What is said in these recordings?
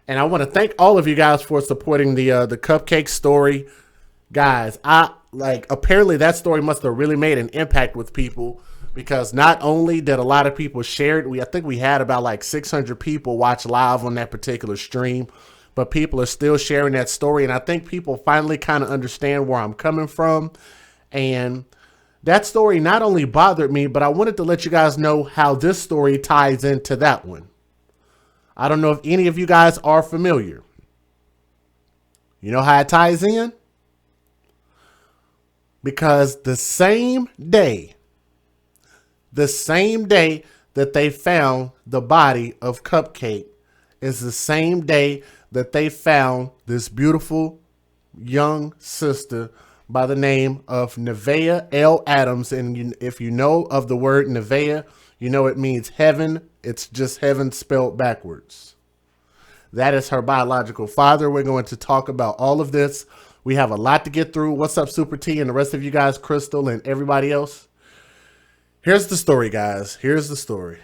And I want to thank all of you guys for supporting the cupcake story. Guys, apparently that story must have really made an impact with people, because not only did a lot of people share it, I think we had about like 600 people watch live on that particular stream, but people are still sharing that story. And I think people finally kind of understand where I'm coming from. And that story not only bothered me, but I wanted to let you guys know how this story ties into that one. I don't know if any of you guys are familiar. You know how it ties in? Because the same day that they found the body of Cupcake is the same day that they found this beautiful young sister by the name of Nevaeh L. Adams. And if you know of the word Nevaeh, you know it means heaven. It's just heaven spelled backwards. That is her biological father. We're going to talk about all of this. We have a lot to get through. What's up, Super T, and the rest of you guys, Crystal and everybody else? Here's the story, guys. Here's the story.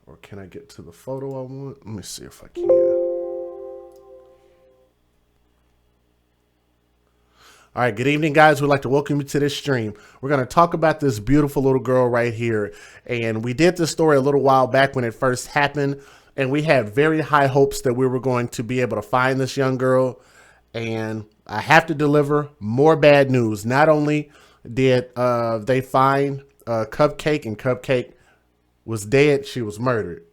Or can I get to the photo I want? Let me see if I can. All right, good evening, guys. We'd like to welcome you to this stream. We're going to talk about this beautiful little girl right here. And we did this story a little while back when it first happened. And we had very high hopes that we were going to be able to find this young girl. And I have to deliver more bad news. Not only did they find Cupcake, and Cupcake was dead, she was murdered.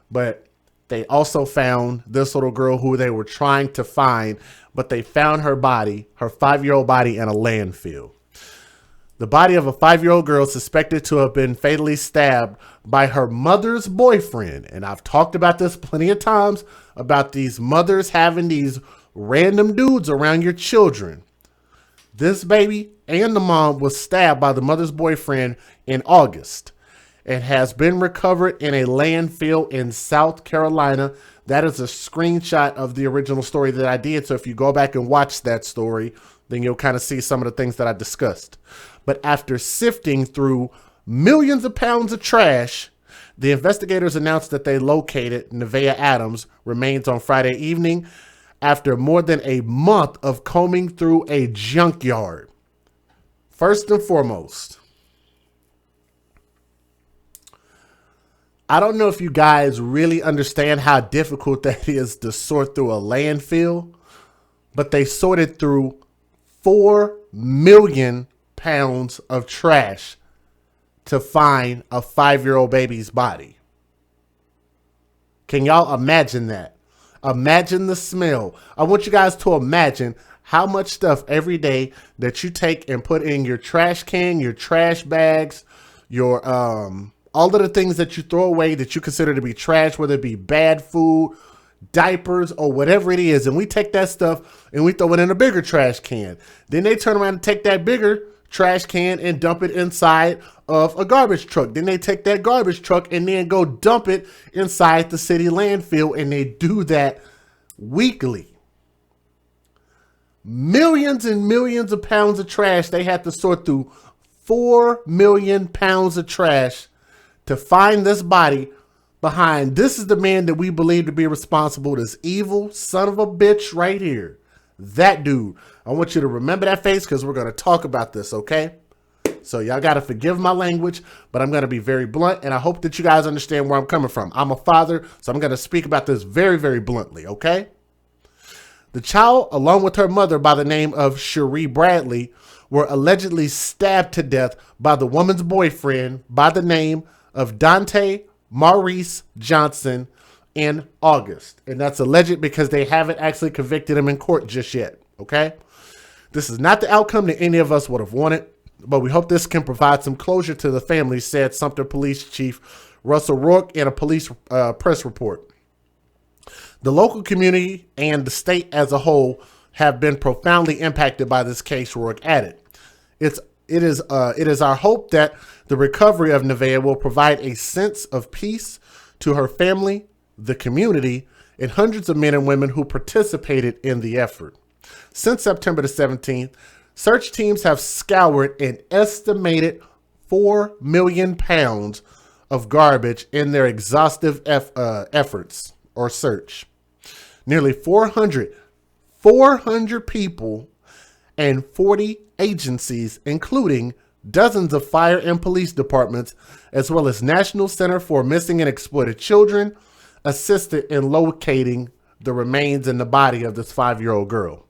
But they also found this little girl who they were trying to find, but they found her body, her 5-year-old body, in a landfill. The body of a 5-year-old girl suspected to have been fatally stabbed by her mother's boyfriend. And I've talked about this plenty of times, about these mothers having these random dudes around your children. This baby and the mom was stabbed by the mother's boyfriend in August. It has been recovered in a landfill in South Carolina. That is a screenshot of the original story that I did. So if you go back and watch that story, then you'll kind of see some of the things that I discussed. But after sifting through millions of pounds of trash, the investigators announced that they located Nevaeh Adams' remains on Friday evening after more than a month of combing through a junkyard. First and foremost, I don't know if you guys really understand how difficult that is to sort through a landfill, but they sorted through 4 million pounds of trash to find a 5-year-old baby's body. Can y'all imagine that? Imagine the smell. I want you guys to imagine how much stuff every day that you take and put in your trash can, your trash bags, your all of the things that you throw away that you consider to be trash, whether it be bad food, diapers, or whatever it is. And we take that stuff and we throw it in a bigger trash can. Then they turn around and take that bigger trash can and dump it inside of a garbage truck. Then they take that garbage truck and then go dump it inside the city landfill. And they do that weekly. Millions and millions of pounds of trash. They had to sort through 4 million pounds of trash to find this body behind. This is the man that we believe to be responsible, this evil son of a bitch right here. That dude. I want you to remember that face, because we're going to talk about this, okay? So y'all got to forgive my language, but I'm going to be very blunt, and I hope that you guys understand where I'm coming from. I'm a father, so I'm going to speak about this very, very bluntly, okay? The child, along with her mother by the name of Cherie Bradley, were allegedly stabbed to death by the woman's boyfriend by the name of Dante Maurice Johnson in August. And that's alleged because they haven't actually convicted him in court just yet, okay? This is not the outcome that any of us would have wanted, but we hope this can provide some closure to the family, said Sumter Police Chief Russell Rourke in a police press report. The local community and the state as a whole have been profoundly impacted by this case, Rourke added. It is our hope that the recovery of Nevaeh will provide a sense of peace to her family, the community, and hundreds of men and women who participated in the effort. Since September the 17th, search teams have scoured an estimated 4 million pounds of garbage in their exhaustive efforts or search. Nearly 400 people and 40 agencies, including dozens of fire and police departments, as well as National Center for Missing and Exploited Children, assisted in locating the remains in the body of this 5-year-old girl.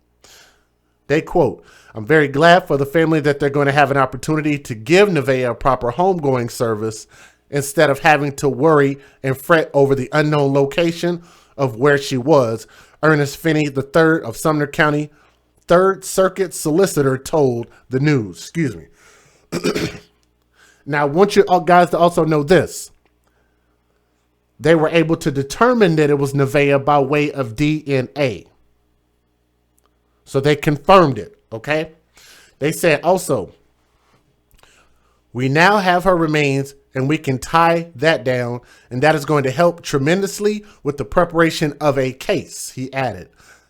They quote, "I'm very glad for the family that they're going to have an opportunity to give Nevaeh a proper homegoing service instead of having to worry and fret over the unknown location of where she was," Ernest Finney III of Sumner County 3rd Circuit Solicitor told the news. Excuse me. Now, I want you guys to also know this. They were able to determine that it was Nevaeh by way of DNA. So they confirmed it, okay? They said also, "We now have her remains and we can tie that down, and that is going to help tremendously with the preparation of a case," he added.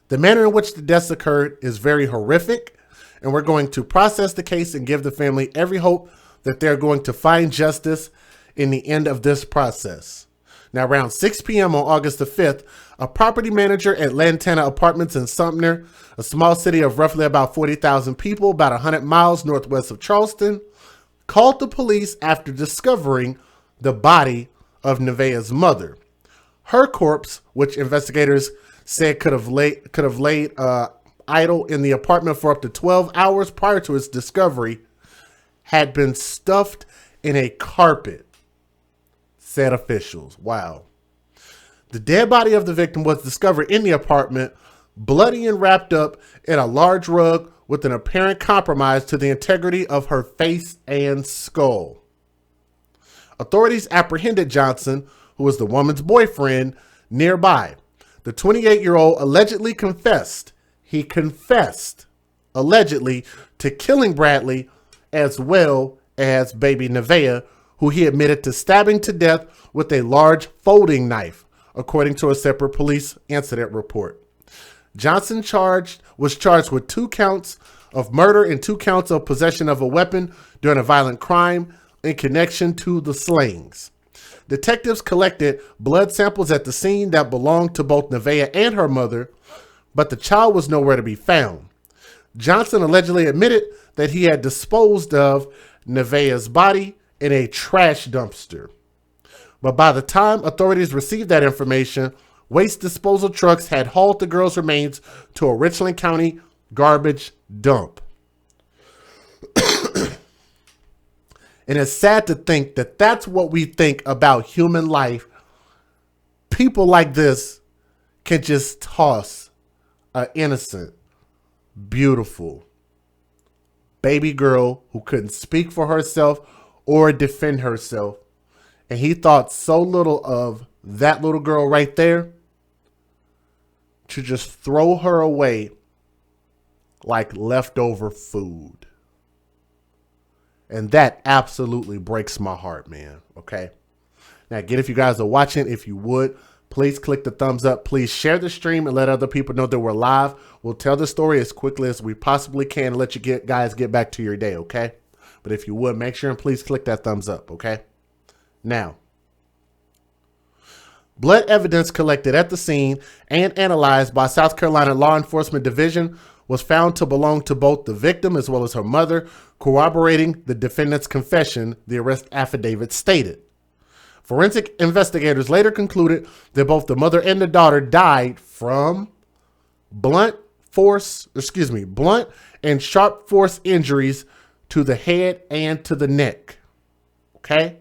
"The manner in which the deaths occurred is very horrific, and we're going to process the case and give the family every hope that they're going to find justice in the end of this process." Now, around 6 p.m. on August the 5th, a property manager at Lantana Apartments in Sumner, a small city of roughly about 40,000 people, about 100 miles northwest of Charleston, called the police after discovering the body of Nevaeh's mother. Her corpse, which investigators said could have laid idle in the apartment for up to 12 hours prior to its discovery, had been stuffed in a carpet, said officials. Wow. The dead body of the victim was discovered in the apartment, bloody and wrapped up in a large rug with an apparent compromise to the integrity of her face and skull. Authorities apprehended Johnson, who was the woman's boyfriend, nearby. The 28-year-old allegedly confessed. He confessed, allegedly, to killing Bradley as well as baby Nevaeh, who he admitted to stabbing to death with a large folding knife, according to a separate police incident report. Johnson was charged with 2 counts of murder and 2 counts of possession of a weapon during a violent crime in connection to the slayings. Detectives collected blood samples at the scene that belonged to both Nevaeh and her mother, but the child was nowhere to be found. Johnson allegedly admitted that he had disposed of Nevaeh's body in a trash dumpster. But by the time authorities received that information, waste disposal trucks had hauled the girl's remains to a Richland County garbage dump. And it's sad to think that that's what we think about human life. People like this can just toss an innocent, beautiful baby girl who couldn't speak for herself or defend herself. And he thought so little of that little girl right there to just throw her away like leftover food. And that absolutely breaks my heart, man. Okay. Now, again, if you guys are watching, if you would, please click the thumbs up. Please share the stream and let other people know that we're live. We'll tell the story as quickly as we possibly can and let you guys get back to your day, okay? But if you would, make sure and please click that thumbs up, okay? Now, blood evidence collected at the scene and analyzed by South Carolina Law Enforcement Division was found to belong to both the victim as well as her mother, corroborating the defendant's confession, the arrest affidavit stated. Forensic investigators later concluded that both the mother and the daughter died from blunt and sharp force injuries to the head and to the neck. Okay?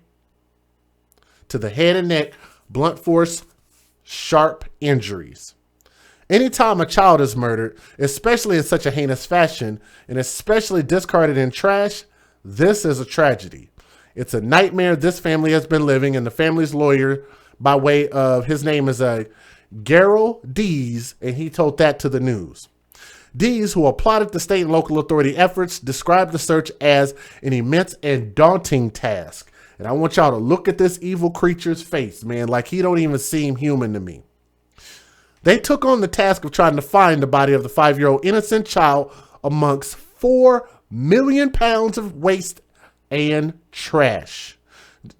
To the head and neck, blunt force, sharp injuries. Anytime a child is murdered, especially in such a heinous fashion, and especially discarded in trash, this is a tragedy. It's a nightmare this family has been living, and the family's lawyer, by way of, his name is Garrel Dees, and he told that to the news. Dees, who applauded the state and local authority efforts, described the search as an immense and daunting task. And I want y'all to look at this evil creature's face, man, like he don't even seem human to me. They took on the task of trying to find the body of the 5-year-old innocent child amongst 4 million pounds of waste and trash.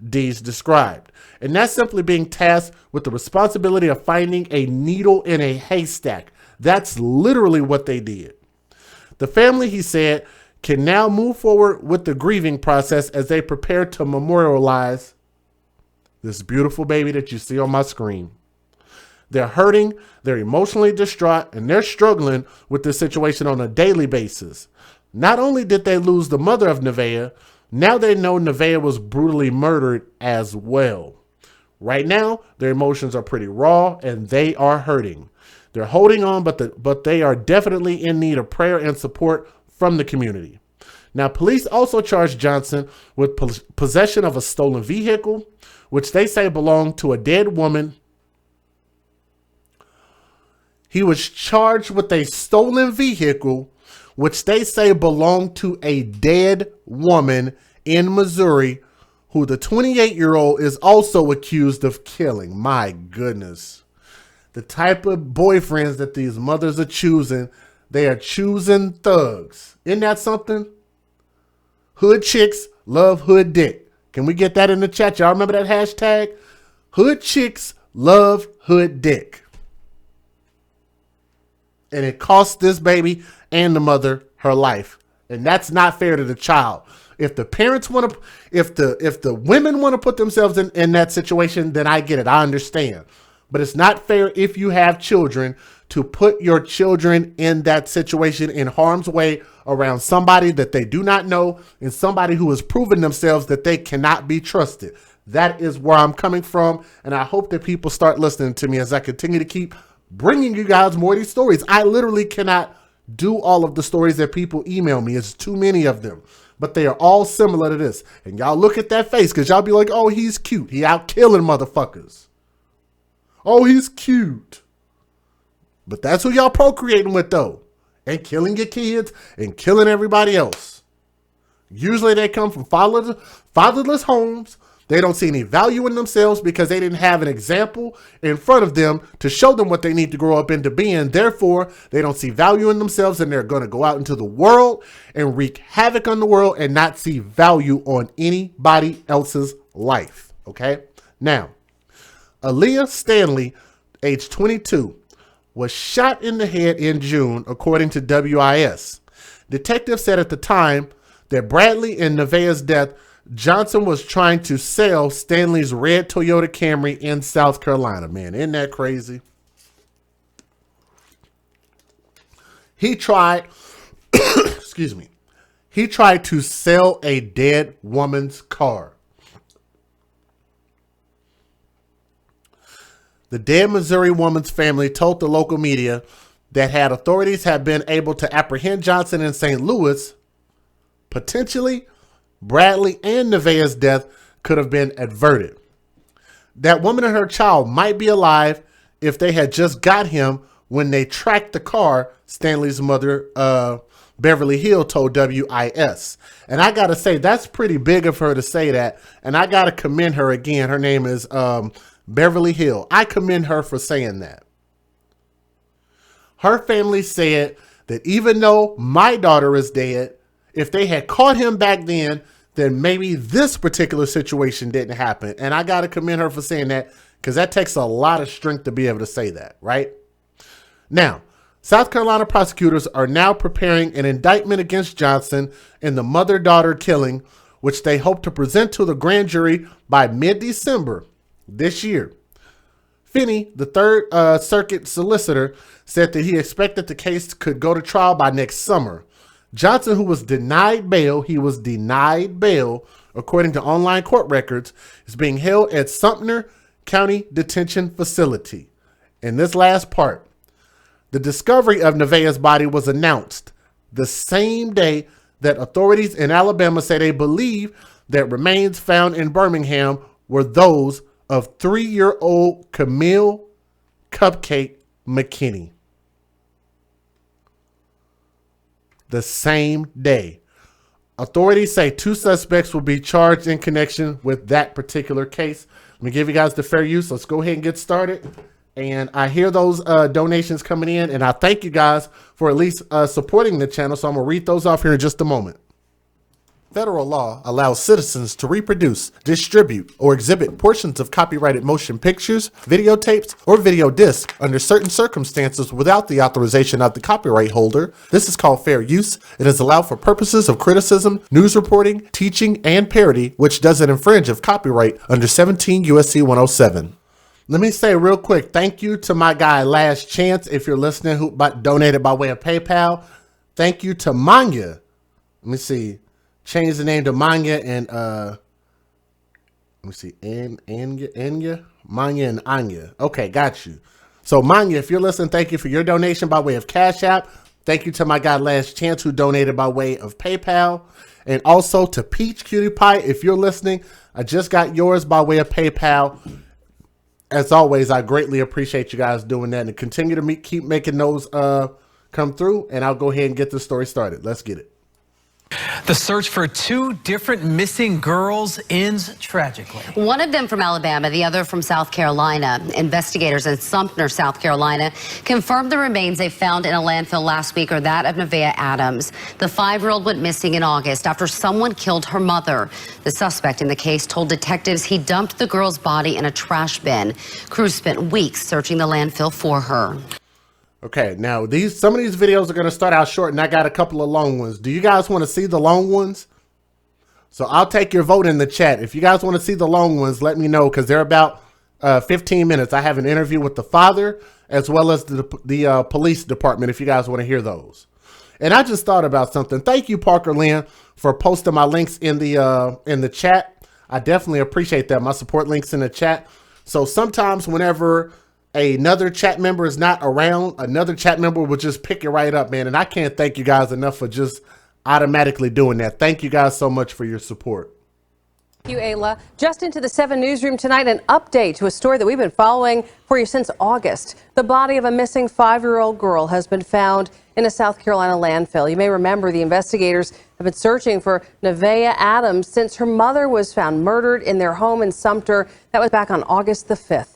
Dees described. And that's simply being tasked with the responsibility of finding a needle in a haystack. That's literally what they did. The family, he said, can now move forward with the grieving process as they prepare to memorialize this beautiful baby that you see on my screen. They're hurting, they're emotionally distraught, and they're struggling with this situation on a daily basis. Not only did they lose the mother of Nevaeh, now they know Nevaeh was brutally murdered as well. Right now, their emotions are pretty raw and they are hurting. They're holding on, but they are definitely in need of prayer and support from the community. Now, police also charged Johnson with possession of a stolen vehicle, which they say belonged to a dead woman. He was charged with a stolen vehicle, which they say belonged to a dead woman in Missouri, who the 28-year-old is also accused of killing. My goodness. The type of boyfriends that these mothers are choosing, they are choosing thugs. Isn't that something? Hood chicks love hood dick. Can we get that in the chat? Y'all remember that hashtag? Hood chicks love hood dick. And it cost this baby and the mother her life. And that's not fair to the child. If the parents want to, if the women want to put themselves in that situation, then I get it. I understand. But it's not fair if you have children to put your children in that situation in harm's way around somebody that they do not know and somebody who has proven themselves that they cannot be trusted. That is where I'm coming from. And I hope that people start listening to me as I continue to keep bringing you guys more of these stories. I literally cannot do all of the stories that people email me. It's too many of them. But they are all similar to this. And y'all look at that face because y'all be like, oh, he's cute. He out killing motherfuckers. Oh, he's cute. But that's who y'all procreating with, though. And killing your kids and killing everybody else. Usually they come from fatherless homes. They don't see any value in themselves because they didn't have an example in front of them to show them what they need to grow up into being. Therefore, they don't see value in themselves and they're going to go out into the world and wreak havoc on the world and not see value on anybody else's life. Okay? Now, Aaliyah Stanley, age 22, was shot in the head in June, according to WIS. Detectives said at the time that Bradley and Nevaeh's death, Johnson was trying to sell Stanley's red Toyota Camry in South Carolina. Man, isn't that crazy? He tried, excuse me, he tried to sell a dead woman's car. The dead Missouri woman's family told the local media that had authorities had been able to apprehend Johnson in St. Louis, potentially Bradley and Nevaeh's death could have been averted. That woman and her child might be alive if they had just got him when they tracked the car, Stanley's mother, Beverly Hill, told WIS. And I got to say, that's pretty big of her to say that. And I got to commend her again. Her name is Beverly Hill. I commend her for saying that. Her family said that even though my daughter is dead, if they had caught him back then maybe this particular situation didn't happen. And I got to commend her for saying that because that takes a lot of strength to be able to say that, right? Now, South Carolina prosecutors are now preparing an indictment against Johnson in the mother-daughter killing, which they hope to present to the grand jury by mid-December this year. Finney, the Third Circuit solicitor, said that he expected the case could go to trial by next summer. Johnson, who was denied bail, according to online court records, is being held at Sumter County Detention Facility. And this last part, the discovery of Nevaeh's body was announced the same day that authorities in Alabama say they believe that remains found in Birmingham were those of 3-year-old Camille Cupcake McKinney. The same day. Authorities say 2 suspects will be charged in connection with that particular case. Let me give you guys the fair use. Let's go ahead and get started. And I hear those donations coming in, and I thank you guys for at least supporting the channel. So I'm going to read those off here in just a moment. Federal law allows citizens to reproduce, distribute, or exhibit portions of copyrighted motion pictures, videotapes, or video discs under certain circumstances without the authorization of the copyright holder. This is called fair use. It is allowed for purposes of criticism, news reporting, teaching, and parody, which doesn't infringe of copyright under 17 U.S.C. 107. Let me say real quick, thank you to my guy Last Chance, if you're listening, who donated by way of PayPal. Thank you to Manya. Let me see. Change the name to Manya and let me see, Anya, Manya and Anya. Okay, got you. So Manya, if you're listening, thank you for your donation by way of Cash App. Thank you to my guy Last Chance, who donated by way of PayPal. And also to Peach Cutie Pie, if you're listening, I just got yours by way of PayPal. As always, I greatly appreciate you guys doing that, and continue to keep making those come through, and I'll go ahead and get this story started. Let's get it. The search for two different missing girls ends tragically. One of them from Alabama, the other from South Carolina. Investigators in Sumter, South Carolina, confirmed the remains they found in a landfill last week are that of Nevaeh Adams. The 5-year-old went missing in August after someone killed her mother. The suspect in the case told detectives he dumped the girl's body in a trash bin. Crews spent weeks searching the landfill for her. Okay, now some of these videos are going to start out short, and I got a couple of long ones. Do you guys want to see the long ones? So I'll take your vote in the chat. If you guys want to see the long ones, let me know, because they're about 15 minutes. I have an interview with the father as well as the police department, if you guys want to hear those. And I just thought about something. Thank you, Parker Lynn, for posting my links in the chat. I definitely appreciate that. My support links in the chat. So sometimes whenever another chat member is not around, another chat member will just pick it right up, man. And I can't thank you guys enough for just automatically doing that. Thank you guys so much for your support. Thank you, Ayla. Just into the 7 newsroom tonight, an update to a story that we've been following for you since August. The body of a missing 5-year-old girl has been found in a South Carolina landfill. You may remember the investigators have been searching for Nevaeh Adams since her mother was found murdered in their home in Sumter. That was back on August the 5th.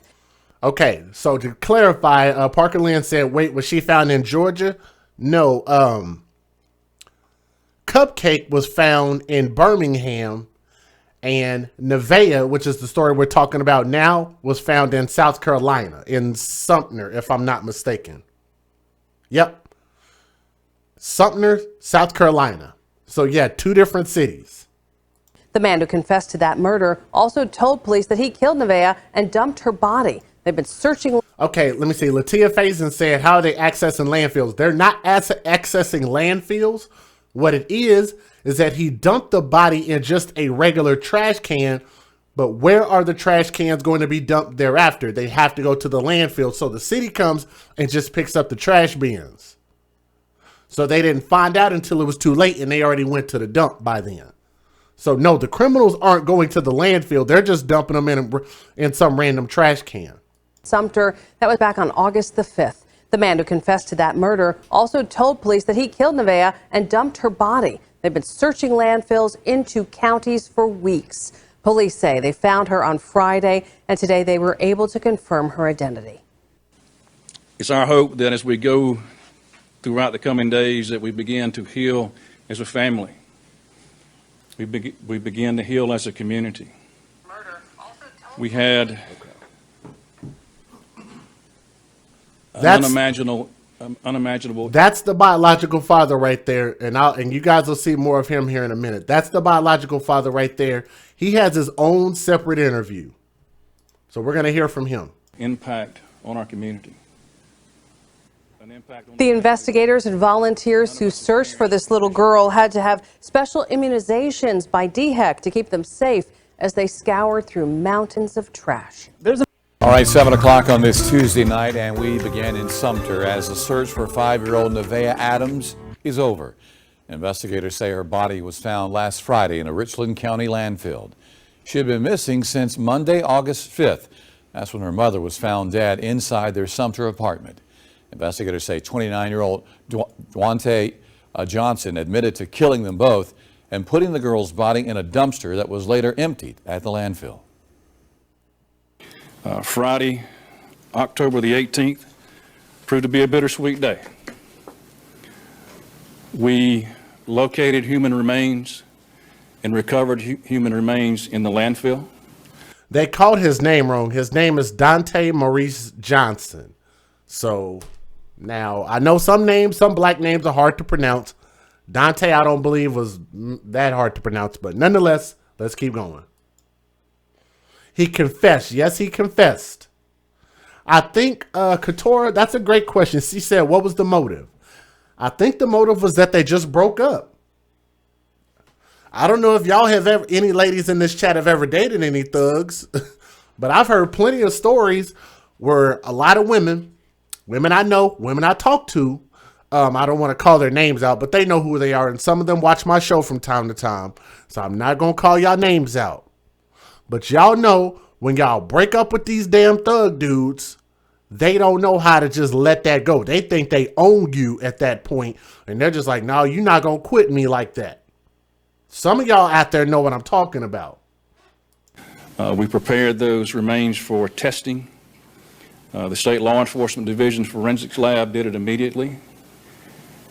Okay, so to clarify, Parker Lynn said, wait, was she found in Georgia? No, Cupcake was found in Birmingham, and Nevaeh, which is the story we're talking about now, was found in South Carolina, in Sumter, if I'm not mistaken. Yep. Sumter, South Carolina. So yeah, 2 different cities. The man who confessed to that murder also told police that he killed Nevaeh and dumped her body. They've been searching. Okay, let me see. Latia Faison said, how are they accessing landfills? They're not accessing landfills. What it is that he dumped the body in just a regular trash can. But where are the trash cans going to be dumped thereafter? They have to go to the landfill. So the city comes and just picks up the trash bins. So they didn't find out until it was too late, and they already went to the dump by then. So no, the criminals aren't going to the landfill. They're just dumping them in some random trash can. Sumter. That was back on August the 5th. The man who confessed to that murder also told police that he killed Nevaeh and dumped her body. They've been searching landfills in 2 counties for weeks. Police say they found her on Friday, and today they were able to confirm her identity. It's our hope that as we go throughout the coming days that we begin to heal as a family. We begin to heal as a community. We had unimaginable. That's the biological father right there, and you guys will see more of him here in a minute. That's the biological father right there. He has his own separate interview, so we're going to hear from him. Impact on our community. The investigators and volunteers who searched for this little girl had to have special immunizations by DHEC to keep them safe as they scoured through mountains of trash. All right, 7 o'clock on this Tuesday night, and we began in Sumter as the search for 5-year-old Nevaeh Adams is over. Investigators say her body was found last Friday in a Richland County landfill. She had been missing since Monday, August 5th. That's when her mother was found dead inside their Sumter apartment. Investigators say 29-year-old Dwante Johnson admitted to killing them both and putting the girl's body in a dumpster that was later emptied at the landfill. Friday, October the 18th, proved to be a bittersweet day. We located human remains and recovered human remains in the landfill. They called his name wrong. His name is Dante Maurice Johnson. So now I know some black names are hard to pronounce. Dante, I don't believe was that hard to pronounce, but nonetheless, let's keep going. He confessed. Yes, he confessed. I think, Katora, that's a great question. She said, what was the motive? I think the motive was that they just broke up. I don't know if y'all have ever, any ladies in this chat have ever dated any thugs, but I've heard plenty of stories where a lot of women I know, women I talk to, I don't want to call their names out, but they know who they are. And some of them watch my show from time to time. So I'm not going to call y'all names out. But y'all know when y'all break up with these damn thug dudes, they don't know how to just let that go. They think they own you at that point. And they're just like, no, you're not going to quit me like that. Some of y'all out there know what I'm talking about. We prepared those remains for testing. The State Law Enforcement Division's Forensics Lab did it immediately.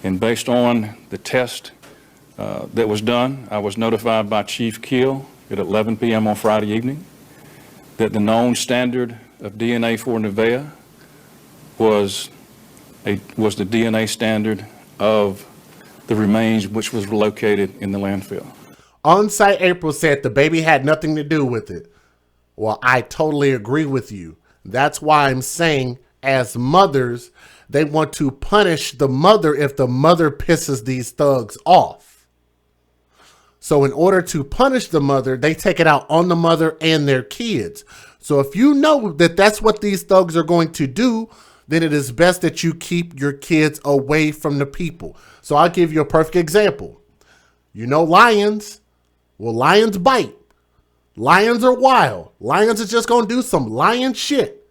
And based on the test that was done, I was notified by Chief Keel at 11 p.m. on Friday evening that the known standard of DNA for Nevaeh was the DNA standard of the remains which was located in the landfill. On-site April said the baby had nothing to do with it. Well, I totally agree with you. That's why I'm saying as mothers, they want to punish the mother if the mother pisses these thugs off. So in order to punish the mother, they take it out on the mother and their kids. So if you know that that's what these thugs are going to do, then it is best that you keep your kids away from the people. So I'll give you a perfect example. You know lions. Well, lions bite. Lions are wild. Lions are just going to do some lion shit.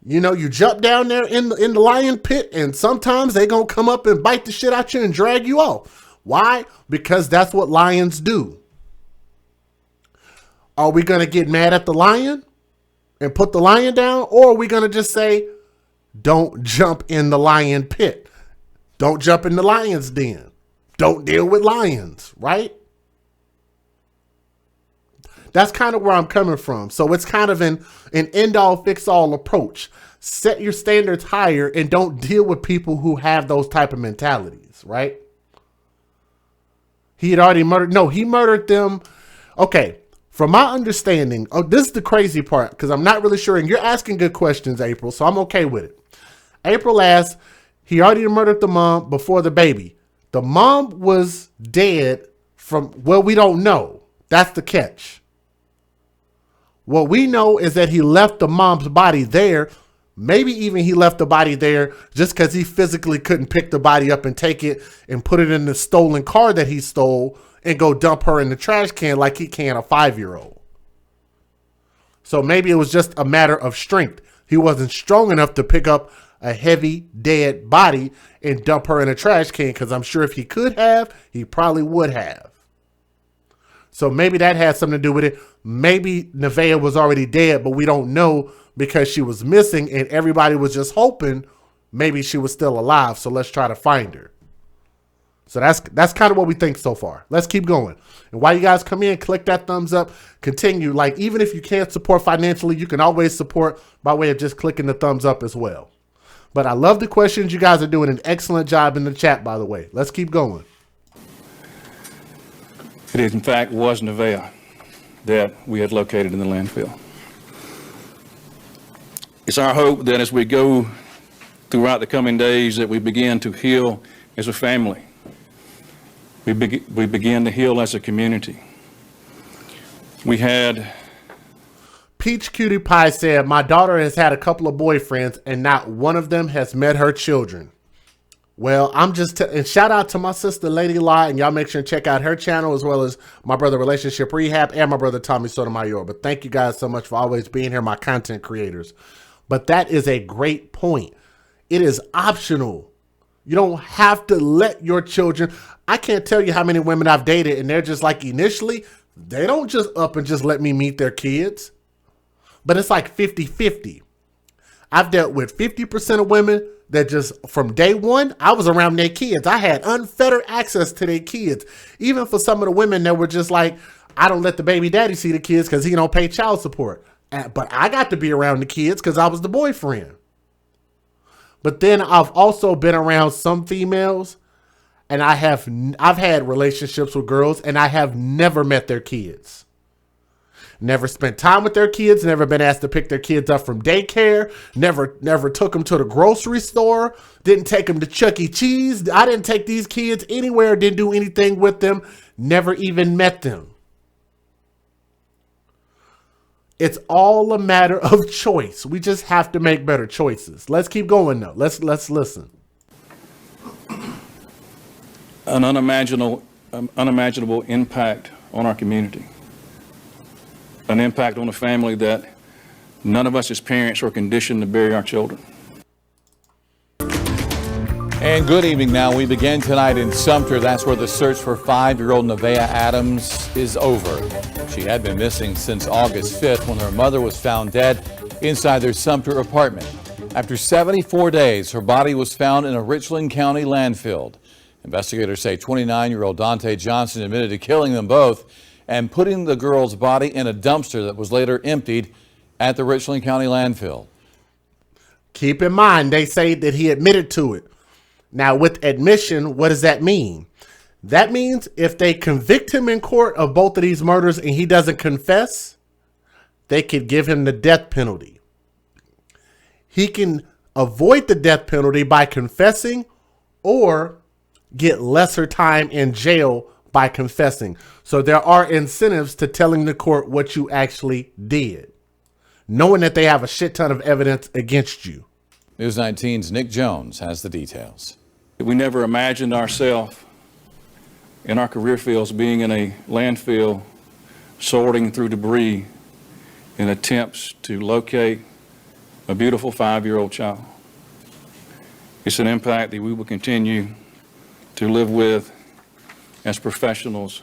You know, you jump down there in the lion pit, and sometimes they going to come up and bite the shit out you and drag you off. Why? Because that's what lions do. Are we going to get mad at the lion and put the lion down? Or are we going to just say, don't jump in the lion pit. Don't jump in the lion's den. Don't deal with lions, right? That's kind of where I'm coming from. So it's kind of an end-all, fix-all approach. Set your standards higher and don't deal with people who have those type of mentalities, right? He had already murdered. No, he murdered them. Okay, from my understanding, this is the crazy part because I'm not really sure. And you're asking good questions, April, so I'm okay with it. April asked, he already murdered the mom before the baby. The mom was dead from, well, we don't know. That's the catch. What we know is that he left the mom's body there. Maybe even he left the body there just because he physically couldn't pick the body up and take it and put it in the stolen car that he stole and go dump her in the trash can like he can a 5-year-old. So maybe it was just a matter of strength. He wasn't strong enough to pick up a heavy, dead body and dump her in a trash can, because I'm sure if he could have, he probably would have. So maybe that had something to do with it. Maybe Nevaeh was already dead, but we don't know because she was missing and everybody was just hoping maybe she was still alive. So let's try to find her. So that's kind of what we think so far. Let's keep going. And while you guys come in, click that thumbs up, continue. Like, even if you can't support financially, you can always support by way of just clicking the thumbs up as well. But I love the questions. You guys are doing an excellent job in the chat, by the way. Let's keep going. It in fact was Nevaeh that we had located in the landfill. It's our hope that as we go throughout the coming days that we begin to heal as a family. We begin to heal as a community. We had... Peach Cutie Pie said, my daughter has had a couple of boyfriends and not one of them has met her children. Well, I'm just, and shout out to my sister, Lady Law, and y'all make sure and check out her channel as well as my brother, Relationship Rehab, and my brother, Tommy Sotomayor. But thank you guys so much for always being here, my content creators. But that is a great point. It is optional. You don't have to let your children, I can't tell you how many women I've dated and they're just like, initially, they don't just up and just let me meet their kids. But it's like 50-50. I've dealt with 50% of women, that just from day one, I was around their kids. I had unfettered access to their kids. Even for some of the women that were just like, I don't let the baby daddy see the kids because he don't pay child support. But I got to be around the kids because I was the boyfriend. But then I've also been around some females, and I've had relationships with girls, and I have never met their kids. Never spent time with their kids, never been asked to pick their kids up from daycare, never took them to the grocery store, didn't take them to Chuck E. Cheese. I didn't take these kids anywhere, didn't do anything with them, never even met them. It's all a matter of choice. We just have to make better choices. Let's keep going though. Let's listen. An unimaginable impact on our community. An impact on a family that none of us as parents are conditioned to bury our children. And good evening now. We begin tonight in Sumter. That's where the search for 5-year-old Nevaeh Adams is over. She had been missing since August 5th when her mother was found dead inside their Sumter apartment. After 74 days, her body was found in a Richland County landfill. Investigators say 29-year-old Dante Johnson admitted to killing them both and putting the girl's body in a dumpster that was later emptied at the Richland County landfill. Keep in mind, they say that he admitted to it. Now, with admission, what does that mean? That means if they convict him in court of both of these murders and he doesn't confess, they could give him the death penalty. He can avoid the death penalty by confessing or get lesser time in jail by confessing. So there are incentives to telling the court what you actually did, knowing that they have a shit ton of evidence against you. News 19's Nick Jones has the details. We never imagined ourselves in our career fields being in a landfill, sorting through debris in attempts to locate a beautiful 5-year-old child. It's an impact that we will continue to live with as professionals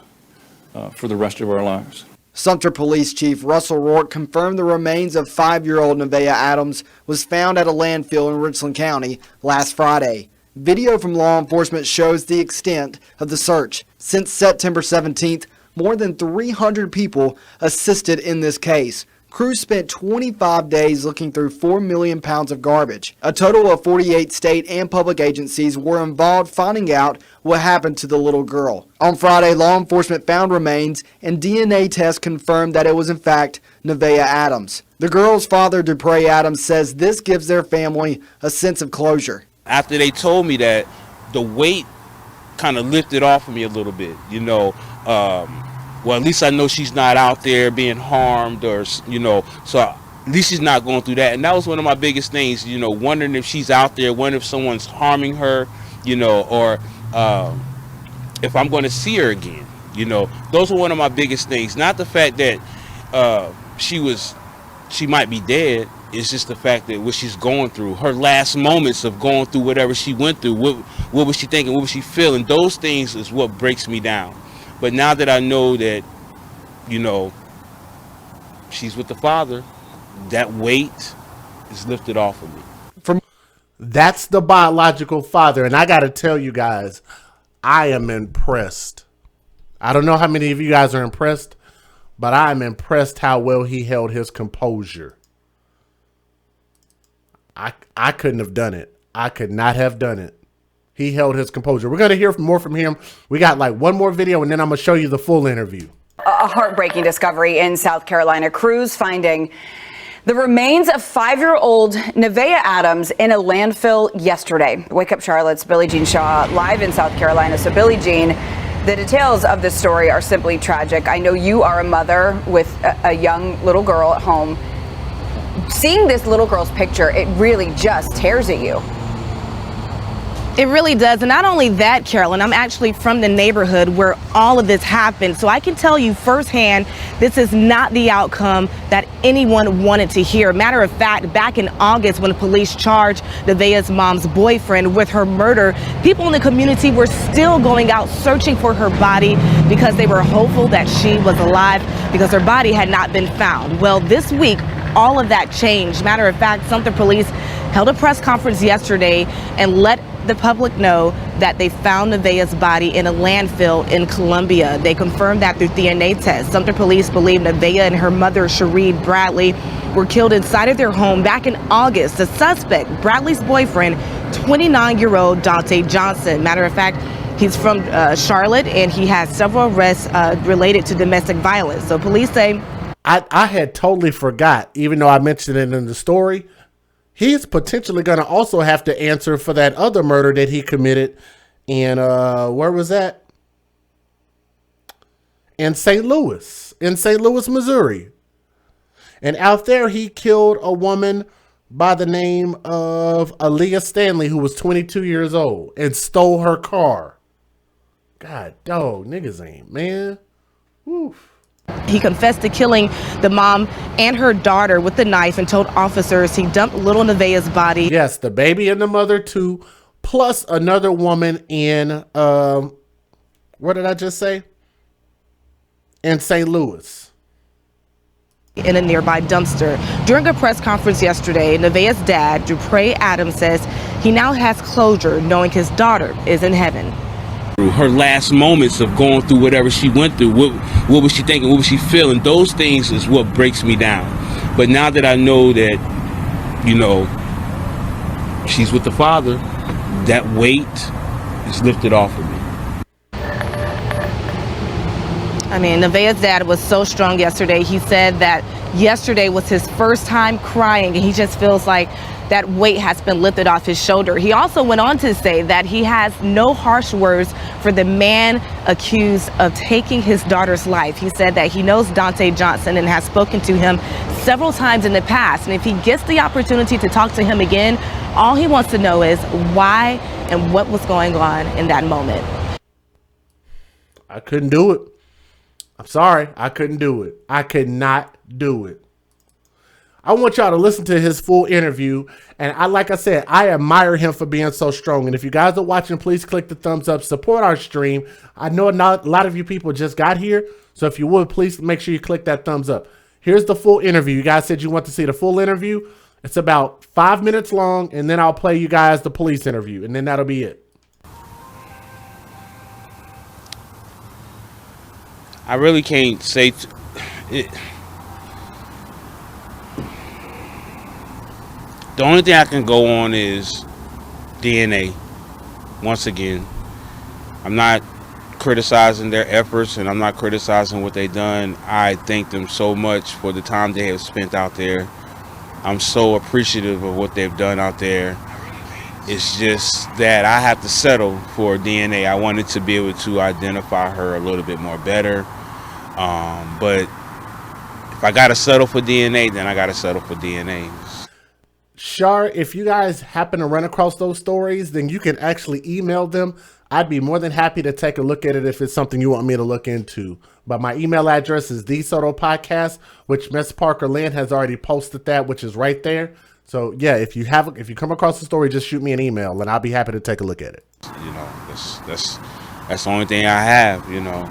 for the rest of our lives. Sumter Police Chief Russell Rourke confirmed the remains of 5-year-old Nevaeh Adams was found at a landfill in Richland County last Friday. Video from law enforcement shows the extent of the search. Since September 17th, more than 300 people assisted in this case. Crews spent 25 days looking through 4 million pounds of garbage. A total of 48 state and public agencies were involved finding out what happened to the little girl. On Friday, law enforcement found remains and DNA tests confirmed that it was in fact Nevaeh Adams. The girl's father, Dupre Adams, says this gives their family a sense of closure. After they told me that, the weight kind of lifted off of me a little bit, you know. Well, at least I know she's not out there being harmed or, you know, so at least she's not going through that. And that was one of my biggest things, you know, wondering if she's out there, wondering if someone's harming her, you know, or if I'm going to see her again, you know. Those are one of my biggest things. Not the fact that she might be dead. It's just the fact that what she's going through, her last moments of going through whatever she went through, what was she thinking, what was she feeling? Those things is what breaks me down. But now that I know that, you know, she's with the Father, that weight is lifted off of me. That's the biological father. And I got to tell you guys, I am impressed. I don't know how many of you guys are impressed, but I'm impressed how well he held his composure. I couldn't have done it. I could not have done it. He held his composure. We're going to hear more from him. We got like one more video, and then I'm going to show you the full interview. A heartbreaking discovery in South Carolina. Crews finding the remains of 5-year-old Nevaeh Adams in a landfill yesterday. Wake Up Charlotte's Billie Jean Shaw live in South Carolina. So Billie Jean, the details of this story are simply tragic. I know you are a mother with a young little girl at home. Seeing this little girl's picture, it really just tears at you. It really does. And not only that, Carolyn, I'm actually from the neighborhood where all of this happened. So I can tell you firsthand, this is not the outcome that anyone wanted to hear. Matter of fact, back in August, when police charged Nevaeh's mom's boyfriend with her murder, people in the community were still going out searching for her body because they were hopeful that she was alive because her body had not been found. Well, this week, all of that changed. Matter of fact, Sumter police held a press conference yesterday and let the public know that they found Nevaeh's body in a landfill in Colombia. They confirmed that through DNA tests. Sumter police believe Nevaeh and her mother, Sheree Bradley, were killed inside of their home back in August. The suspect, Bradley's boyfriend, 29-year-old Dante Johnson. Matter of fact, he's from Charlotte, and he has several arrests related to domestic violence. So police say... I had totally forgot, even though I mentioned it in the story. He's potentially going to also have to answer for that other murder that he committed in, where was that? In St. Louis, Missouri. And out there, he killed a woman by the name of Aaliyah Stanley, who was 22 years old, and stole her car. God, dog, niggas ain't, man. Woof. He confessed to killing the mom and her daughter with the knife and told officers he dumped little Nevaeh's body. Yes, the baby and the mother too, plus another woman in, what did I just say? In St. Louis. In a nearby dumpster. During a press conference yesterday, Nevaeh's dad, Dupre Adams, says he now has closure knowing his daughter is in heaven. Her last moments of going through whatever she went through, what was she thinking, what was she feeling? Those things is what breaks me down. But now that I know that, you know, she's with the Father, that weight is lifted off of me. I mean, Nevaeh's dad was so strong yesterday. He said that yesterday was his first time crying, and he just feels like that weight has been lifted off his shoulder. He also went on to say that he has no harsh words for the man accused of taking his daughter's life. He said that he knows Dante Johnson and has spoken to him several times in the past. And if he gets the opportunity to talk to him again, all he wants to know is why and what was going on in that moment. I couldn't do it. I'm sorry. I couldn't do it. I could not do it. I want y'all to listen to his full interview. And like I said, I admire him for being so strong. And if you guys are watching, please click the thumbs up, support our stream. I know not a lot of you people just got here. So if you would, please make sure you click that thumbs up. Here's the full interview. You guys said you want to see the full interview. It's about 5 minutes long. And then I'll play you guys the police interview. And then that'll be it. I really can't say it. The only thing I can go on is DNA. Once again, I'm not criticizing their efforts, and I'm not criticizing what they've done. I thank them so much for the time they have spent out there. I'm so appreciative of what they've done out there. It's just that I have to settle for DNA. I wanted to be able to identify her a little bit more better. But if I got to settle for DNA, then I got to settle for DNA. Shar, if you guys happen to run across those stories, then you can actually email them. I'd be more than happy to take a look at it if it's something you want me to look into. But my email address is thesotopodcast, which Miss Parker Lynn has already posted that, which is right there. So yeah, if you come across the story, just shoot me an email and I'll be happy to take a look at it. You know, that's the only thing I have, you know.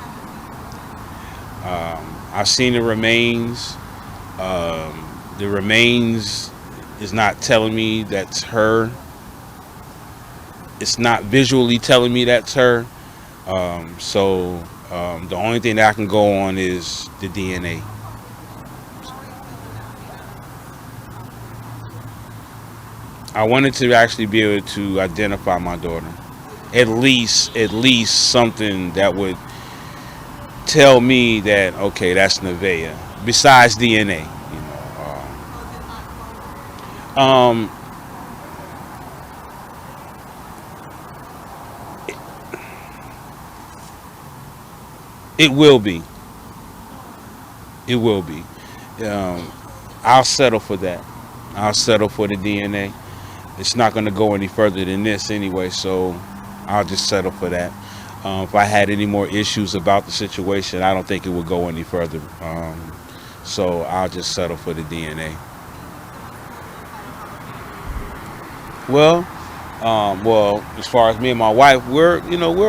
I've seen the remains. The remains is not telling me that's her. It's not visually telling me that's her. So the only thing that I can go on is the DNA. I wanted to actually be able to identify my daughter. At least something that would tell me that, okay, that's Nevaeh. Besides DNA, you know. It will be. It will be. I'll settle for that. I'll settle for the DNA. It's not going to go any further than this anyway, so I'll just settle for that. If I had any more issues about the situation, I don't think it would go any further. So I'll just settle for the DNA. Well, as far as me and my wife, we're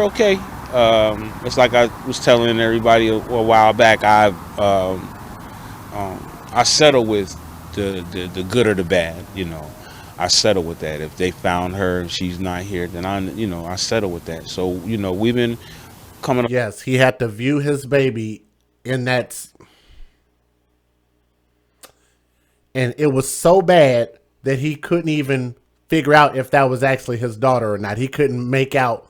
okay. It's like I was telling everybody a while back. I settle with the good or the bad. You know, I settle with that. If they found her and she's not here, then I settle with that. So, we've been coming. Yes, he had to view his baby in that. And it was so bad that he couldn't even figure out if that was actually his daughter or not. He couldn't make out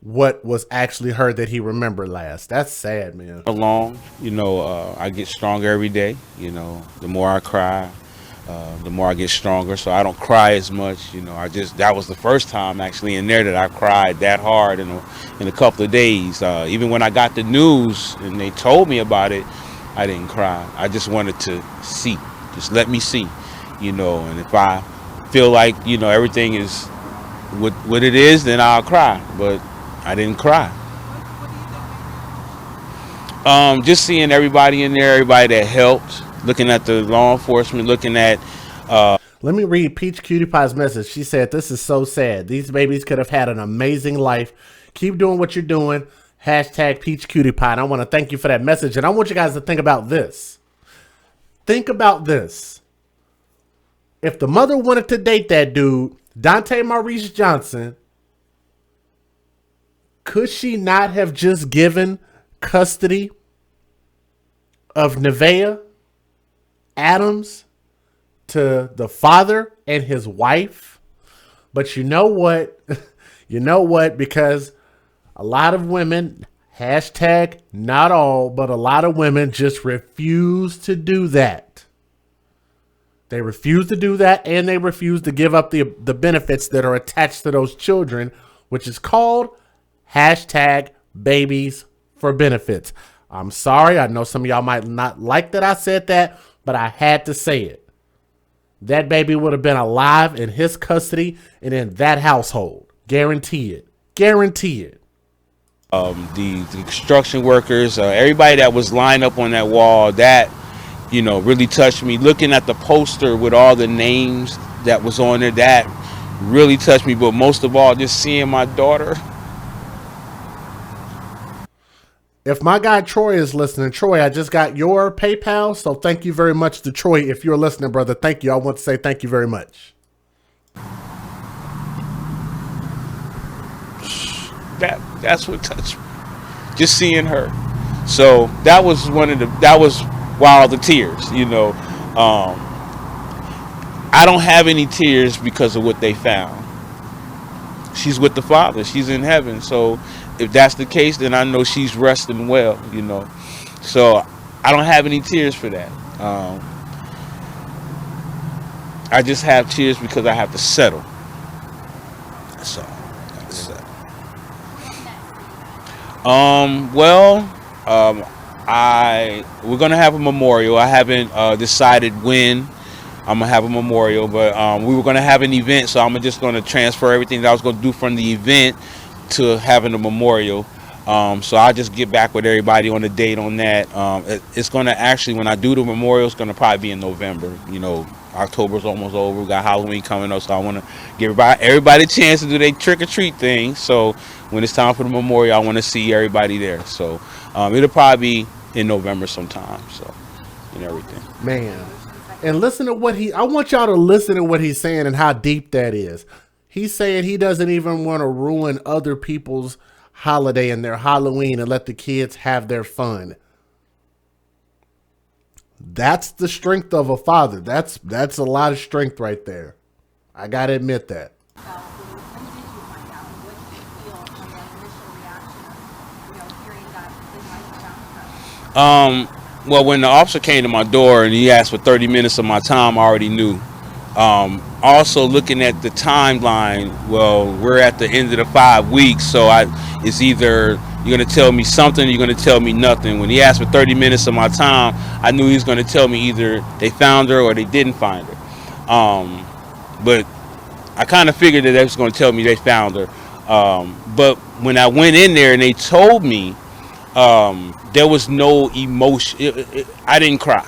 what was actually her that he remembered last. That's sad, man. Along, I get stronger every day. The more I cry, the more I get stronger. So I don't cry as much. That was the first time actually in there that I cried that hard in a couple of days. Even when I got the news and they told me about it, I didn't cry. I just wanted to see. Just let me see, and if I feel like, everything is what it is, then I'll cry. But I didn't cry. Just seeing everybody in there, everybody that helped, looking at the law enforcement, looking at. Let me read Peach Cutie Pie's message. She said, "This is so sad. These babies could have had an amazing life. Keep doing what you're doing. Hashtag Peach Cutie Pie." And I want to thank you for that message. And I want you guys to think about this. Think about this. If the mother wanted to date that dude, Dante Maurice Johnson, could she not have just given custody of Nevaeh Adams to the father and his wife? But you know what? You know what? Because a lot of women, hashtag not all, but a lot of women just refuse to do that. They refuse to do that, and they refuse to give up the benefits that are attached to those children, which is called hashtag babies for benefits. I'm sorry. I know some of y'all might not like that I said that, but I had to say it. That baby would have been alive in his custody and in that household. Guarantee it. Guarantee it. The construction workers, everybody that was lined up on that wall, that, really touched me. Looking at the poster with all the names that was on there, that really touched me. But most of all, just seeing my daughter. If my guy Troy is listening, Troy, I just got your PayPal, so thank you very much to Troy. If you're listening, brother, thank you. I want to say thank you very much. That's what touched me. Just seeing her. So that was wild, the tears, I don't have any tears because of what they found. She's with the Father. She's in heaven. So if that's the case, then I know she's resting well, So I don't have any tears for that. I just have tears because I have to settle. So I have to settle. We're gonna have a memorial. I haven't decided when I'm gonna have a memorial, but we were gonna have an event, so I'm just gonna transfer everything that I was gonna do from the event to having a memorial. So I'll just get back with everybody on the date on that. It's gonna actually, when I do the memorial, it's gonna probably be in November. October's almost over. We got Halloween coming up, so I want to give everybody a chance to do their trick-or-treat thing. So when it's time for the memorial, I want to see everybody there. So it'll probably be in November sometime. So and everything. Man, and listen to what I want y'all to listen to what he's saying and how deep that is. He's saying he doesn't even want to ruin other people's holiday and their Halloween and let the kids have their fun. That's the strength of a father. That's a lot of strength right there. I gotta admit that. Well, when the officer came to my door and he asked for 30 minutes of my time, I already knew. Also looking at the timeline, well, we're at the end of the 5 weeks, so it's either you're going to tell me something or you're going to tell me nothing. When he asked for 30 minutes of my time, I knew he was going to tell me either they found her or they didn't find her. But I kind of figured that they was going to tell me they found her. But when I went in there and they told me, there was no emotion. I didn't cry.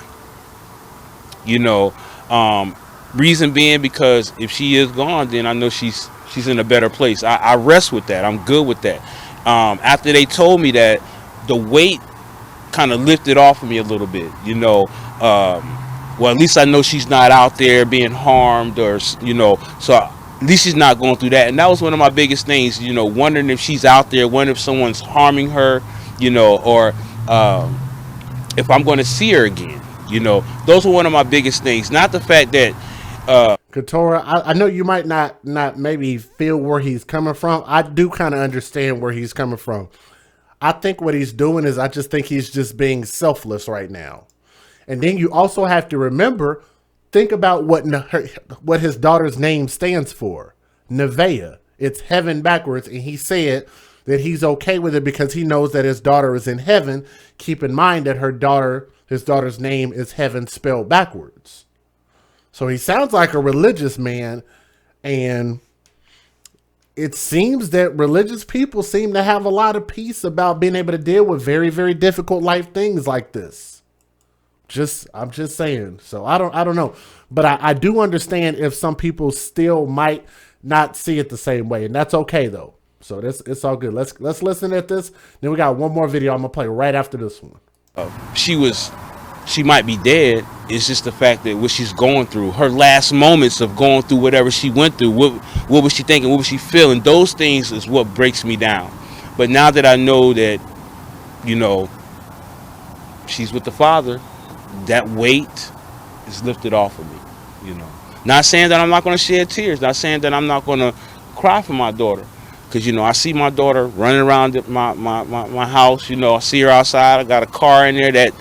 Reason being because if she is gone, then I know she's in a better place. I rest with that. I'm good with that. After they told me that, the weight kind of lifted off of me a little bit. well, at least I know she's not out there being harmed or, you know, so at least she's not going through that. And that was one of my biggest things, you know, wondering if she's out there, wondering if someone's harming her, you know, or if I'm going to see her again. You know, those are one of my biggest things. Not the fact that Katora, I know you might not maybe feel where he's coming from. I do kind of understand where he's coming from. I think what he's doing is, I just think he's just being selfless right now. And then you also have to remember, think about what his daughter's name stands for. Nevaeh. It's heaven backwards. And he said that he's okay with it because he knows that his daughter is in heaven. Keep in mind that his daughter's name is heaven spelled backwards. So he sounds like a religious man, and it seems that religious people seem to have a lot of peace about being able to deal with very, very difficult life things like this. I'm just saying. So I don't know, but I do understand if some people still might not see it the same way, and that's okay though. So it's all good. Let's listen at this. Then we got one more video I'm gonna play right after this one. She might be dead. It's just the fact that what she's going through, her last moments of going through whatever she went through, what was she thinking, what was she feeling? Those things is what breaks me down. But now that I know that, you know, she's with the Father, that weight is lifted off of me, you know. Not saying that I'm not going to shed tears, not saying that I'm not going to cry for my daughter. Because, you know, I see my daughter running around my house, you know, I see her outside. I got a car in there that,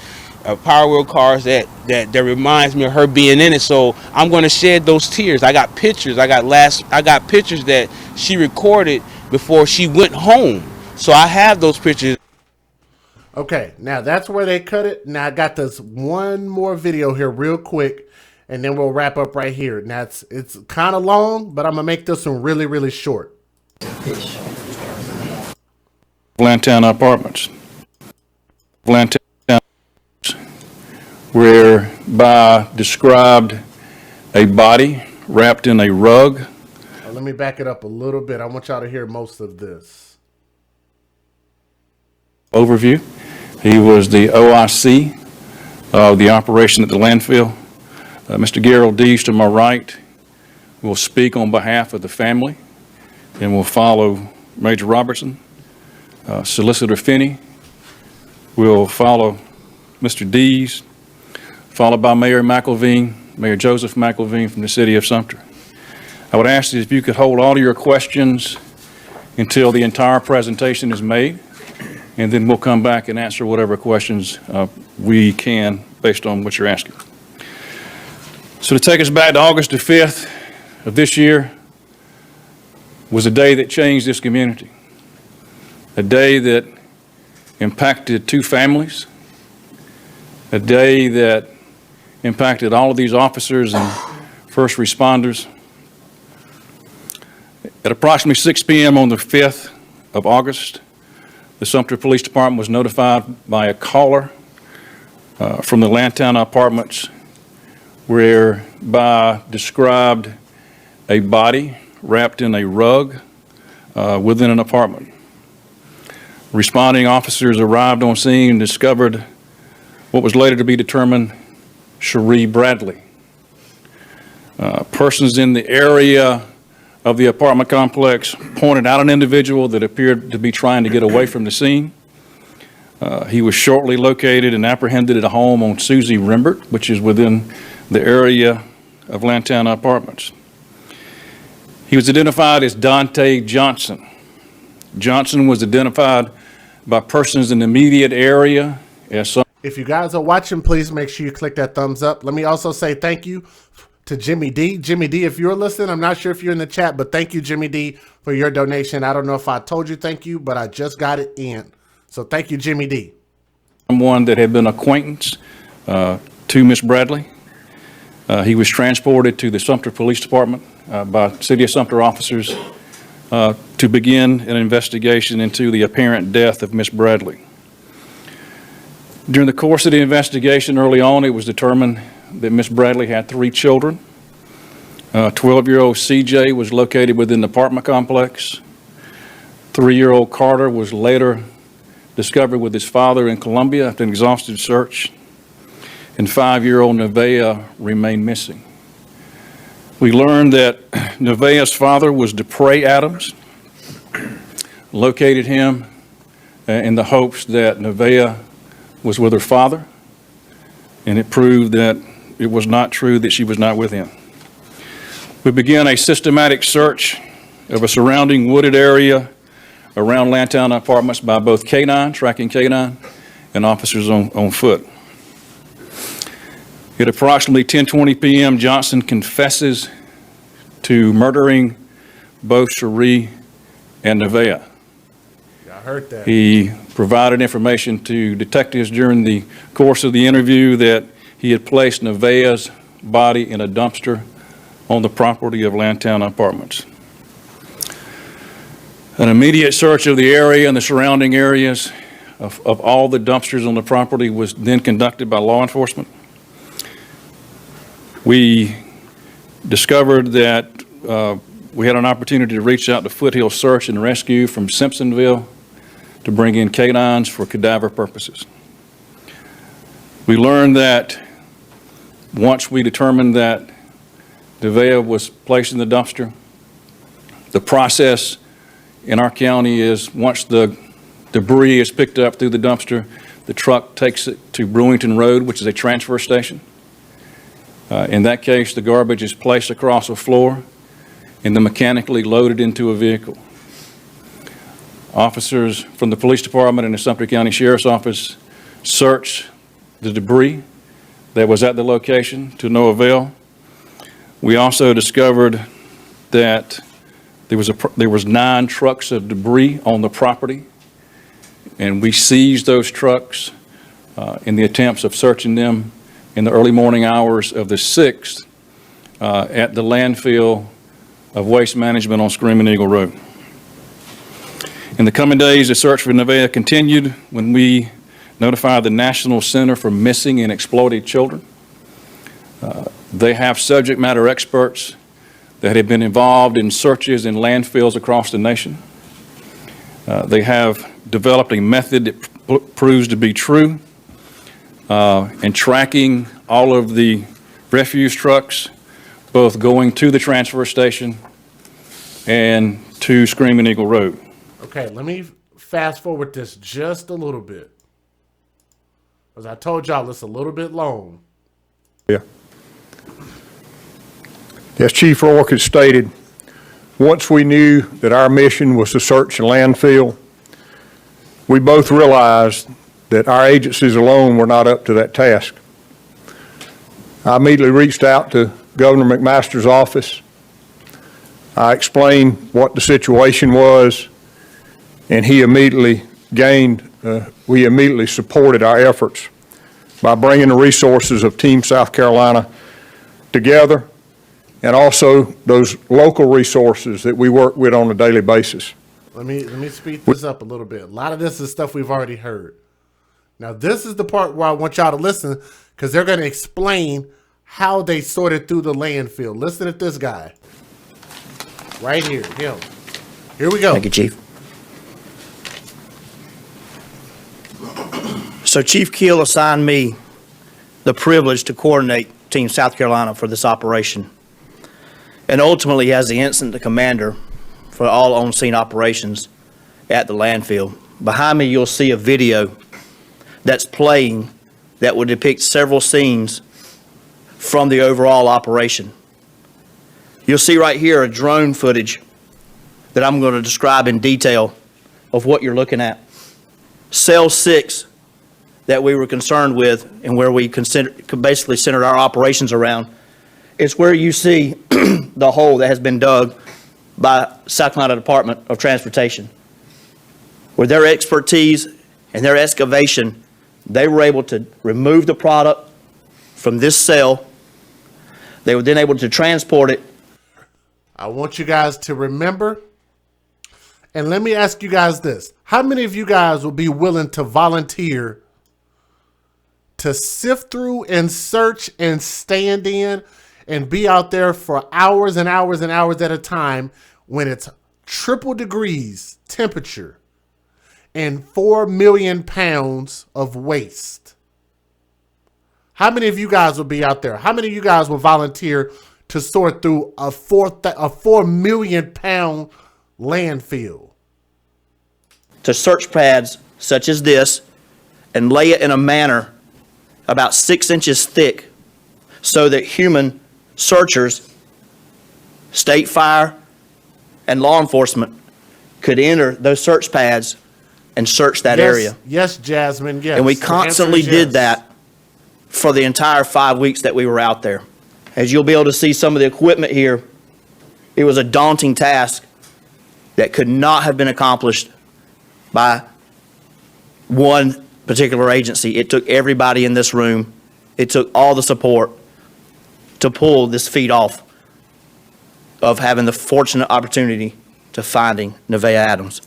Power Wheel cars that reminds me of her being in it. So I'm going to shed those tears. I got pictures. I got pictures that she recorded before she went home. So I have those pictures. Okay, now that's where they cut it. Now I got this one more video here real quick, and then we'll wrap up right here. Now it's kind of long, but I'm going to make this one really, really short. Blantown Apartments. Blantown, whereby described a body wrapped in a rug. Let me back it up a little bit. I want y'all to hear most of this. Overview. He was the OIC of the operation at the landfill. Mr. Gerald Dees to my right will speak on behalf of the family, and will follow Major Robertson. Solicitor Finney will follow Mr. Dees, followed by Mayor McElveen, Mayor Joseph McElveen from the city of Sumter. I would ask that if you could hold all of your questions until the entire presentation is made, and then we'll come back and answer whatever questions we can based on what you're asking. So to take us back to August the 5th of this year was a day that changed this community, a day that impacted two families, a day that impacted all of these officers and first responders. At approximately 6 p.m. on the 5th of August, the Sumter Police Department was notified by a caller from the Landtown Apartments, whereby described a body wrapped in a rug within an apartment. Responding officers arrived on scene and discovered what was later to be determined Cherie Bradley. Persons in the area of the apartment complex pointed out an individual that appeared to be trying to get away from the scene. He was shortly located and apprehended at a home on Susie Rembert, which is within the area of Landtown Apartments. He was identified as Dante Johnson. Johnson was identified by persons in the immediate area as some. If you guys are watching, please make sure you click that thumbs up. Let me also say thank you to Jimmy D. Jimmy D, if you're listening, I'm not sure if you're in the chat, but thank you, Jimmy D, for your donation. I don't know if I told you thank you, but I just got it in. So thank you, Jimmy D. Someone that had been acquaintance to Miss Bradley. He was transported to the Sumter Police Department by City of Sumter officers to begin an investigation into the apparent death of Miss Bradley. During the course of the investigation early on, it was determined that Miss Bradley had 3 children. 12-year-old CJ was located within the apartment complex. 3-year-old Carter was later discovered with his father in Columbia after an exhaustive search. and 5-year-old Nevaeh remain missing. We learned that Nevaeh's father was DePray Adams, located him in the hopes that Nevaeh was with her father, and it proved that it was not true that she was not with him. We began a systematic search of a surrounding wooded area around Lantown Apartments by both K-9, tracking K-9, and officers on foot. At approximately 10:20 p.m., Johnson confesses to murdering both Cherie and Nevaeh. Yeah, I heard that. He provided information to detectives during the course of the interview that he had placed Nevaeh's body in a dumpster on the property of Lantown Apartments. An immediate search of the area and the surrounding areas of all the dumpsters on the property was then conducted by law enforcement. We discovered that we had an opportunity to reach out to Foothill Search and Rescue from Simpsonville to bring in canines for cadaver purposes. We learned that once we determined that Nevaeh was placed in the dumpster, the process in our county is once the debris is picked up through the dumpster, the truck takes it to Brewington Road, which is a transfer station. In that case, the garbage is placed across a floor and then mechanically loaded into a vehicle. Officers from the police department and the Sumter County Sheriff's Office searched the debris that was at the location to no avail. We also discovered that there was 9 trucks of debris on the property, and we seized those trucks in the attempts of searching them in the early morning hours of the 6th at the landfill of Waste Management on Screaming Eagle Road. In the coming days, the search for Nevaeh continued when we notified the National Center for Missing and Exploited Children. They have subject matter experts that have been involved in searches in landfills across the nation. They have developed a method that proves to be true in tracking all of the refuse trucks, both going to the transfer station and to Screaming Eagle Road. Okay, let me fast forward this just a little bit. As I told y'all, it's a little bit long. Yeah. As Chief Rourke has stated, once we knew that our mission was to search the landfill, we both realized that our agencies alone were not up to that task. I immediately reached out to Governor McMaster's office. I explained what the situation was, and we immediately supported our efforts by bringing the resources of Team South Carolina together, and also those local resources that we work with on a daily basis. Let me speed this up a little bit. A lot of this is stuff we've already heard. Now, this is the part where I want y'all to listen, because they're going to explain how they sorted through the landfill. Listen to this guy. Right here, him. Here we go. Thank you, Chief. So Chief Keel assigned me the privilege to coordinate Team South Carolina for this operation, and ultimately as the incident commander for all on-scene operations at the landfill. Behind me, you'll see a video that's playing that will depict several scenes from the overall operation. You'll see right here a drone footage that I'm going to describe in detail of what you're looking at. Cell 6 that we were concerned with and where we basically centered our operations around is where you see the hole that has been dug by South Carolina Department of Transportation. With their expertise and their excavation, they were able to remove the product from this cell. They were then able to transport it. I want you guys to remember, and let me ask you guys this. How many of you guys will be willing to volunteer to sift through and search and stand in and be out there for hours and hours and hours at a time when it's triple degrees temperature and 4 million pounds of waste? How many of you guys will be out there? How many of you guys will volunteer to sort through a 4 million pound landfill? To search pads such as this and lay it in a manner about 6 inches thick so that human searchers, state fire, and law enforcement could enter those search pads and search that area. Yes, Jasmine, yes. And we The constantly answer is did yes. that for the entire 5 weeks that we were out there. As you'll be able to see some of the equipment here, it was a daunting task that could not have been accomplished by one particular agency. It took everybody in this room. It took all the support to pull this feat off of having the fortunate opportunity to finding Nevaeh Adams.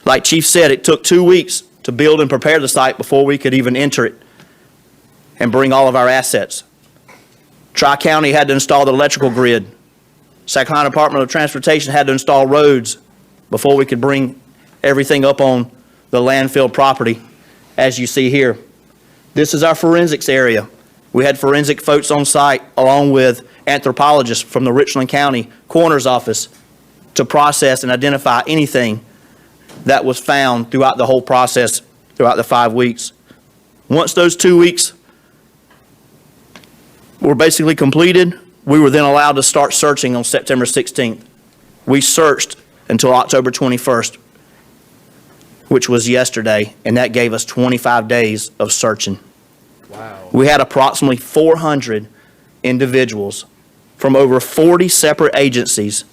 Like Chief said, it took 2 weeks to build and prepare the site before we could even enter it and bring all of our assets. Tri-County had to install the electrical grid. Sacramento Department of Transportation had to install roads before we could bring everything up on the landfill property, as you see here. This is our forensics area. We had forensic folks on site along with anthropologists from the Richland County Coroner's Office to process and identify anything that was found throughout the whole process throughout the 5 weeks. Once those 2 weeks were basically completed, we were then allowed to start searching on September 16th. We searched until October 21st, which was yesterday, and that gave us 25 days of searching. Wow. We had approximately 400 individuals from over 40 separate agencies.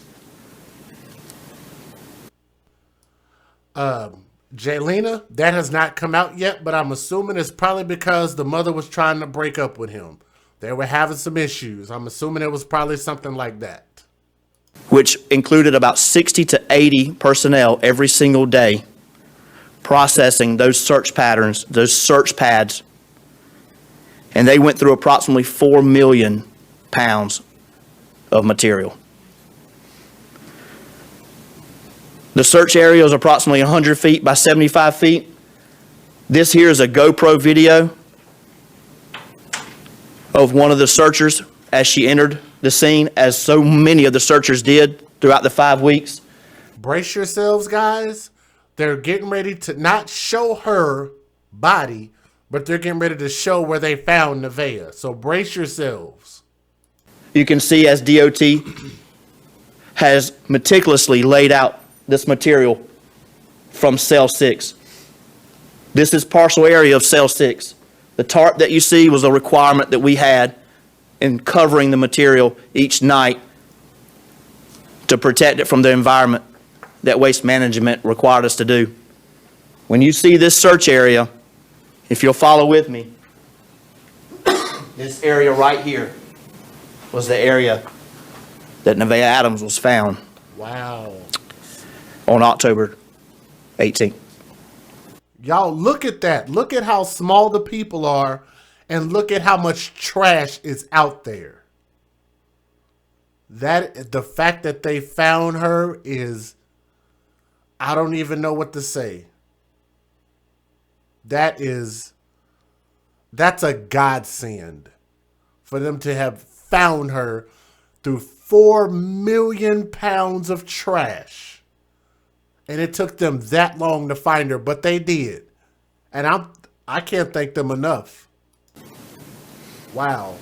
Jaylena, that has not come out yet, but I'm assuming it's probably because the mother was trying to break up with him. They were having some issues. I'm assuming it was probably something like that. Which included about 60 to 80 personnel every single day processing those search patterns, those search pads. And they went through approximately 4 million pounds of material. The search area is approximately 100 feet by 75 feet. This here is a GoPro video of one of the searchers as she entered the scene, as so many of the searchers did throughout the 5 weeks. Brace yourselves, guys. They're getting ready to not show her body, but they're getting ready to show where they found Nevaeh. So brace yourselves. You can see as DOT has meticulously laid out this material from cell 6. This is partial area of cell 6. The tarp that you see was a requirement that we had in covering the material each night to protect it from the environment that waste management required us to do. When you see this search area, if you'll follow with me, this area right here was the area that Nevaeh Adams was found. Wow. On October 18th. Y'all, look at that. Look at how small the people are, and look at how much trash is out there. The fact that they found her is, I don't even know what to say. That's a godsend for them to have found her through 4 million pounds of trash. And it took them that long to find her, but they did. And I can't thank them enough. Wow.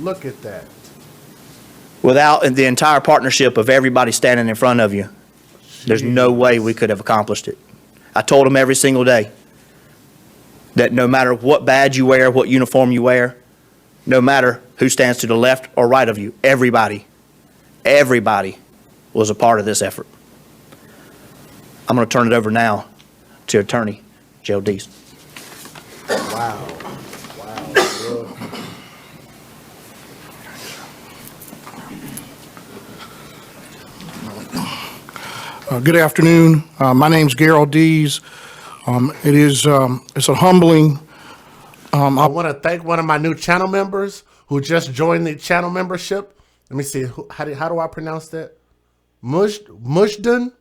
Look at that. Without the entire partnership of everybody standing in front of you, there's no way we could have accomplished it. I told them every single day that no matter what badge you wear, what uniform you wear, no matter who stands to the left or right of you, everybody was a part of this effort. I'm going to turn it over now to Attorney Gerald Dees. Wow. Good afternoon. My name's Gerald Dees. It's a humbling. I want to thank one of my new channel members who just joined the channel membership. Let me see. How do I pronounce that? Mushdan?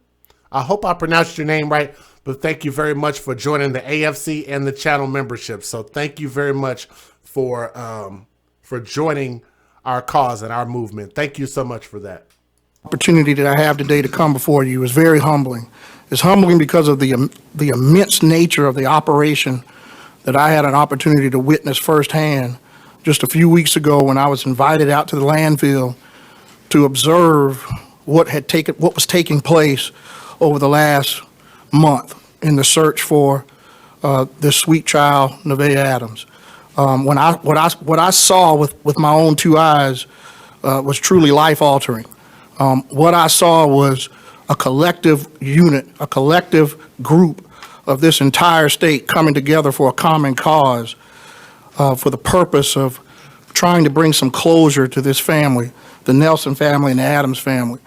I hope I pronounced your name right. but thank you very much for joining the AFC and the channel membership. So thank you very much for joining our cause and our movement. Thank you so much for that. Opportunity that I have today to come before you is very humbling. It's humbling because of the immense nature of the operation that I had an opportunity to witness firsthand just a few weeks ago when I was invited out to the landfill to observe what was taking place over the last month in the search for this sweet child, Nevaeh Adams. What I saw with my own two eyes was truly life-altering. What I saw was a collective unit, a collective group of this entire state coming together for a common cause, for the purpose of trying to bring some closure to this family, the Nelson family and the Adams family.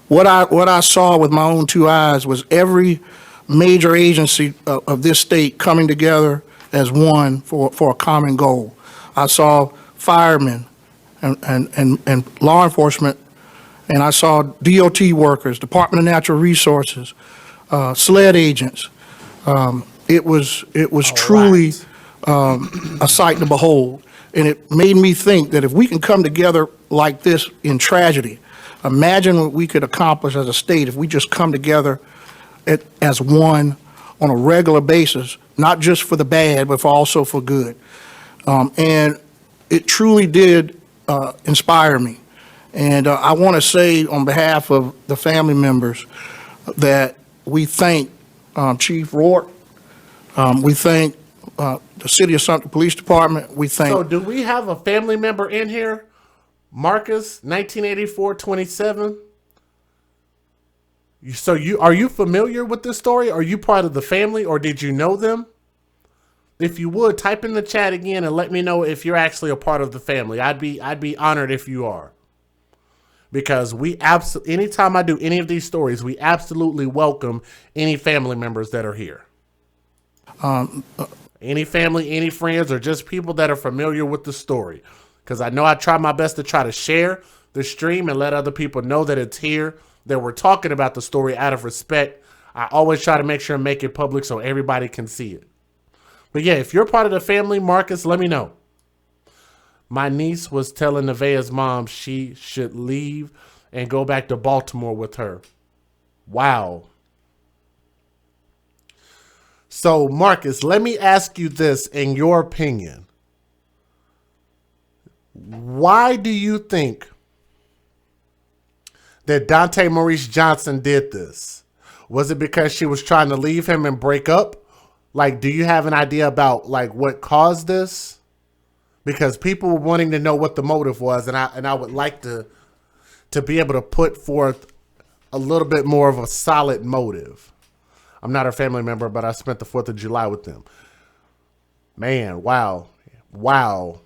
What I saw with my own two eyes was every major agency of this state coming together as one for a common goal. I saw firemen and law enforcement, and I saw DOT workers, Department of Natural Resources, SLED agents. It was truly a sight to behold, and it made me think that if we can come together like this in tragedy, imagine what we could accomplish as a state if we just come together as one on a regular basis, not just for the bad, but also for good. And it truly did inspire me. And I want to say on behalf of the family members that we thank Chief Rourke, we thank the City of Sumter Police Department, we thank... So do we have a family member in here? Marcus, 1984-27. So are you familiar with this story? Are you part of the family, or did you know them? If you would, type in the chat again and let me know if you're actually a part of the family. I'd be honored if you are. Because anytime I do any of these stories, we absolutely welcome any family members that are here. Any family, any friends, or just people that are familiar with the story. Because I know I try my best to try to share the stream and let other people know that it's here, that we're talking about the story out of respect. I always try to make sure and make it public so everybody can see it. But yeah, if you're part of the family, Marcus, let me know. My niece was telling Nevaeh's mom she should leave and go back to Baltimore with her. Wow. So, Marcus, let me ask you this in your opinion. Why do you think that Dante Maurice Johnson did this? Was it because she was trying to leave him and break up? Like, do you have an idea about like what caused this? Because people were wanting to know what the motive was, and I would like to be able to put forth a little bit more of a solid motive. I'm not a family member, but I spent the 4th of July with them. Man, wow. Wow.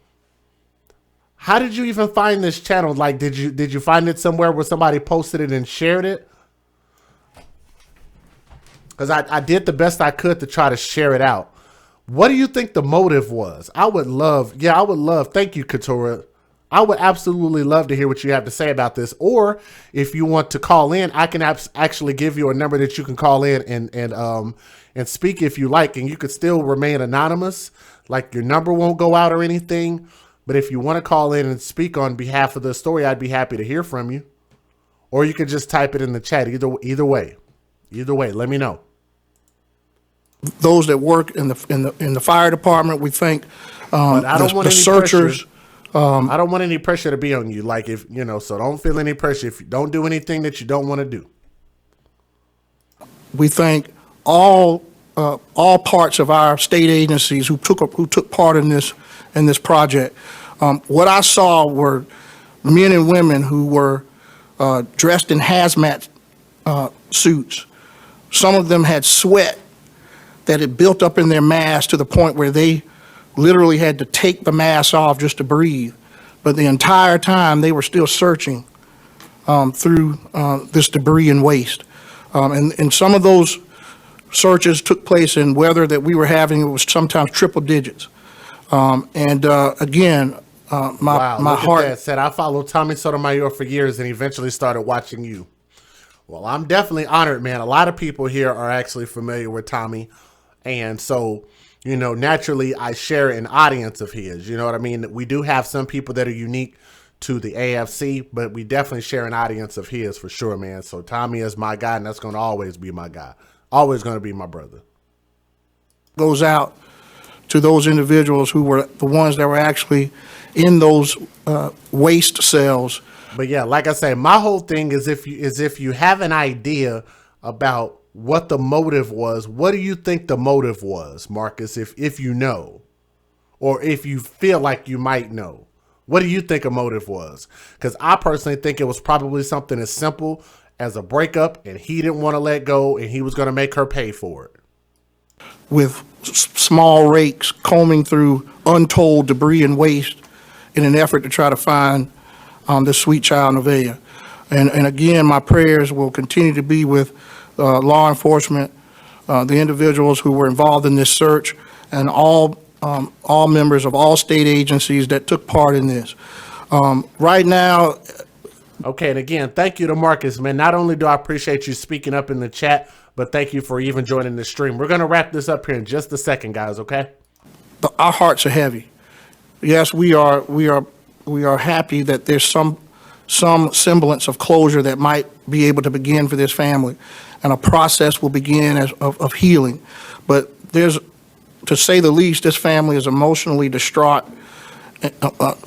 How did you even find this channel? Like, did you find it somewhere where somebody posted it and shared it? Because I did the best I could to try to share it out. What do you think the motive was? I would love, thank you, Katora. I would absolutely love to hear what you have to say about this. Or if you want to call in, I can actually give you a number that you can call in and speak if you like, and you could still remain anonymous. Like, your number won't go out or anything. But if you want to call in and speak on behalf of the story, I'd be happy to hear from you. Or you could just type it in the chat. Either way, let me know. Those that work in the fire department, we thank the searchers. I don't want any pressure to be on you. Like, if you know, so don't feel any pressure if you don't do anything that you don't want to do. We thank all parts of our state agencies who took part in this project. What I saw were men and women who were dressed in hazmat suits. Some of them had sweat that had built up in their masks to the point where they literally had to take the mask off just to breathe. But the entire time they were still searching through this debris and waste. And some of those searches took place in weather that we were having. It was sometimes triple digits. Again, my heart said I followed Tommy Sotomayor for years and eventually started watching you. Well, I'm definitely honored, man. A lot of people here are actually familiar with Tommy. And so, you know, naturally I share an audience of his. You know what I mean? We do have some people that are unique to the AFC, but we definitely share an audience of his for sure, man. So Tommy is my guy, and that's going to always be my guy. Always going to be my brother. Goes out to those individuals who were the ones that were actually in those waste cells. But yeah, like I say, my whole thing is if you have an idea about what the motive was, what do you think the motive was, Marcus, if you know, or if you feel like you might know? What do you think a motive was? Because I personally think it was probably something as simple as a breakup, and he didn't want to let go, and he was going to make her pay for it. With small rakes combing through untold debris and waste in an effort to try to find this sweet child, Nevaeh. And again, my prayers will continue to be with law enforcement, the individuals who were involved in this search, and all members of all state agencies that took part in this. Right now. Okay, and again, thank you to Marcus, man. Not only do I appreciate you speaking up in the chat, but thank you for even joining the stream. We're going to wrap this up here in just a second, guys, okay? Our hearts are heavy. Yes, we are happy that there's some semblance of closure that might be able to begin for this family, and a process will begin of healing. But there's, to say the least, this family is emotionally distraught,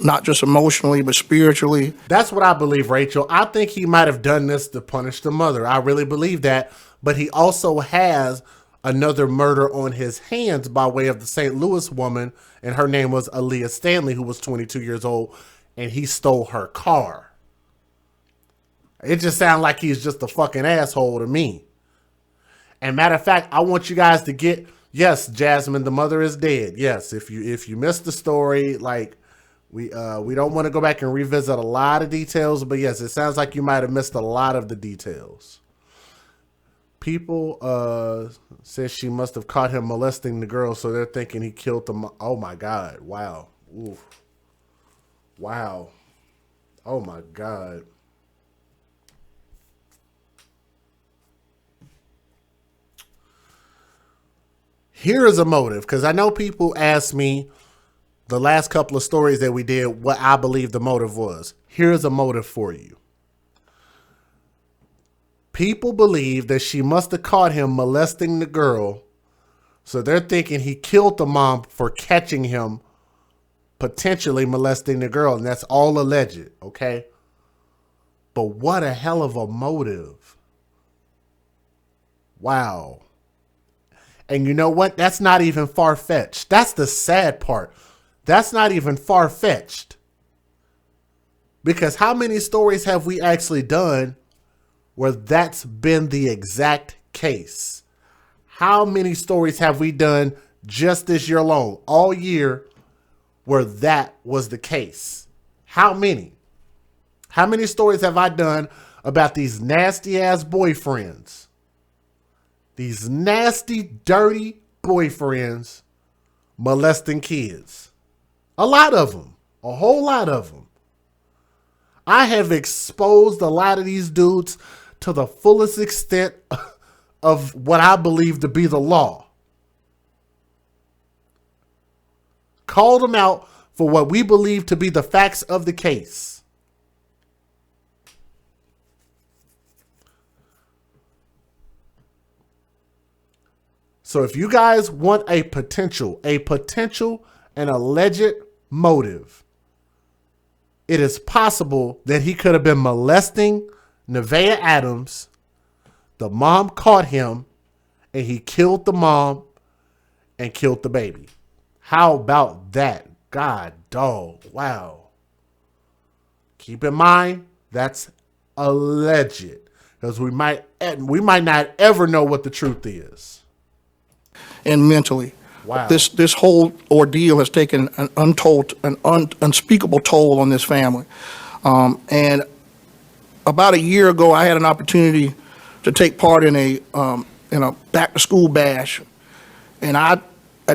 not just emotionally, but spiritually. That's what I believe, Rachel. I think he might have done this to punish the mother. I really believe that. But he also has another murder on his hands by way of the St. Louis woman, and her name was Aaliyah Stanley, who was 22 years old, and he stole her car. It just sounds like he's just a fucking asshole to me. And matter of fact, I want you guys to get, yes, Jasmine, the mother is dead. Yes, if you missed the story, like, we don't want to go back and revisit a lot of details, but yes, it sounds like you might have missed a lot of the details. People says she must have caught him molesting the girl, so they're thinking he killed them. Oh my God! Wow! Oof. Wow! Oh my God! Here is a motive, because I know people ask me the last couple of stories that we did what I believe the motive was. Here's a motive for you. People believe that she must have caught him molesting the girl, so they're thinking he killed the mom for catching him potentially molesting the girl, and that's all alleged, okay? But what a hell of a motive. Wow. And you know what? That's not even far-fetched. That's the sad part. That's not even far-fetched. Because how many stories have we actually done where that's been the exact case? How many stories have we done just this year alone, all year, where that was the case? How many? How many stories have I done about these nasty ass boyfriends? These nasty, dirty boyfriends molesting kids. A lot of them. A whole lot of them. I have exposed a lot of these dudes to the fullest extent of what I believe to be the law. Called them out for what we believe to be the facts of the case. So if you guys want a potential and alleged motive, it is possible that he could have been molesting Nevaeh Adams. The mom caught him, and he killed the mom and killed the baby. How about that? God, dog. Wow. Keep in mind, that's alleged, because we might not ever know what the truth is. And mentally. Wow. This whole ordeal has taken an unspeakable toll on this family. And about a year ago, I had an opportunity to take part in a back to school bash, and at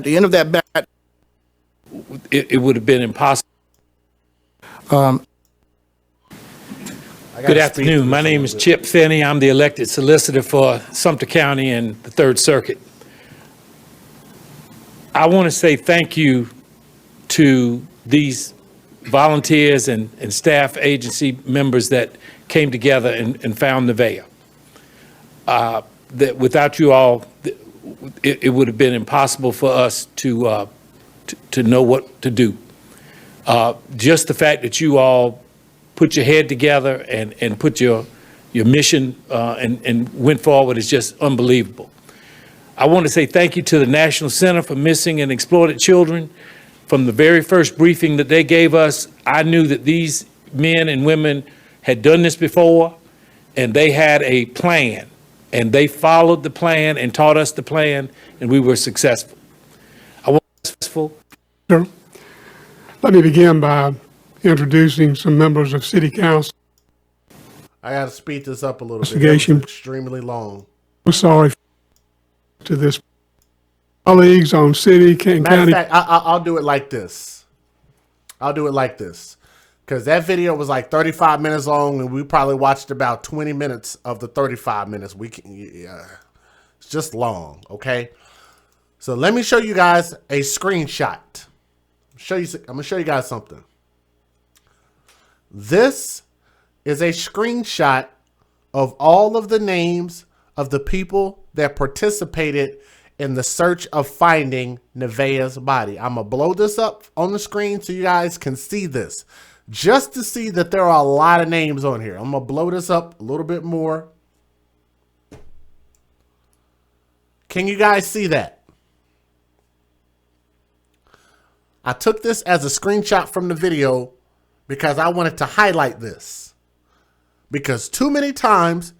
the end of that bash, it would have been impossible. I Good afternoon. My name is Chip Finney. I'm the elected solicitor for Sumter County and the Third Circuit. I want to say thank you to these volunteers and staff agency members that came together and found Nevaeh. That without you all, it would have been impossible for us to know what to do. Just the fact that you all put your head together and put your mission and went forward is just unbelievable. I want to say thank you to the National Center for Missing and Exploited Children. From the very first briefing that they gave us, I knew that these men and women had done this before, and they had a plan, and they followed the plan and taught us the plan, and we were successful. I was successful. Sure. Let me begin by introducing some members of City Council. I got to speed this up a little bit. Investigation. That was extremely long. I'm sorry to this. Colleagues on city, King Matter County. of fact, I'll do it like this. I'll do it like this. Because that video was like 35 minutes long, and we probably watched about 20 minutes of the 35 minutes. It's just long, okay? So let me show you guys a screenshot. I'm gonna show you guys something. This is a screenshot of all of the names of the people that participated in the search of finding Nevaeh's body. I'm gonna blow this up on the screen so you guys can see this, just to see that there are a lot of names on here. I'm gonna blow this up a little bit more. Can you guys see that? I took this as a screenshot from the video because I wanted to highlight this. Because too many times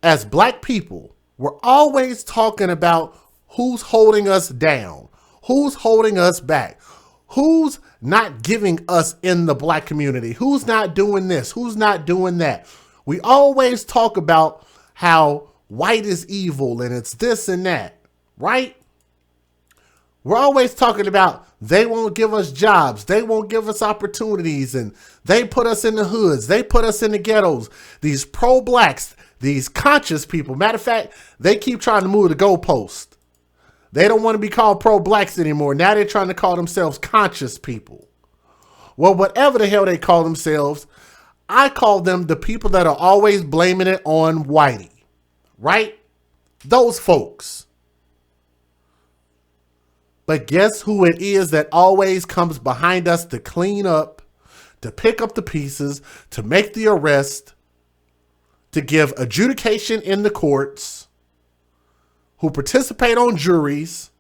as black people, we're always talking about who's holding us down, who's holding us back, who's not giving us in the black community, who's not doing this, who's not doing that. We always talk about how white is evil and it's this and that, right? We're always talking about they won't give us jobs, they won't give us opportunities, and they put us in the hoods, they put us in the ghettos. These pro-blacks, these conscious people. Matter of fact, they keep trying to move the goalpost. They don't want to be called pro-blacks anymore. Now they're trying to call themselves conscious people. Well, whatever the hell they call themselves, I call them the people that are always blaming it on whitey, right? Those folks. But guess who it is that always comes behind us to clean up, to pick up the pieces, to make the arrest, to give adjudication in the courts, who participate on juries,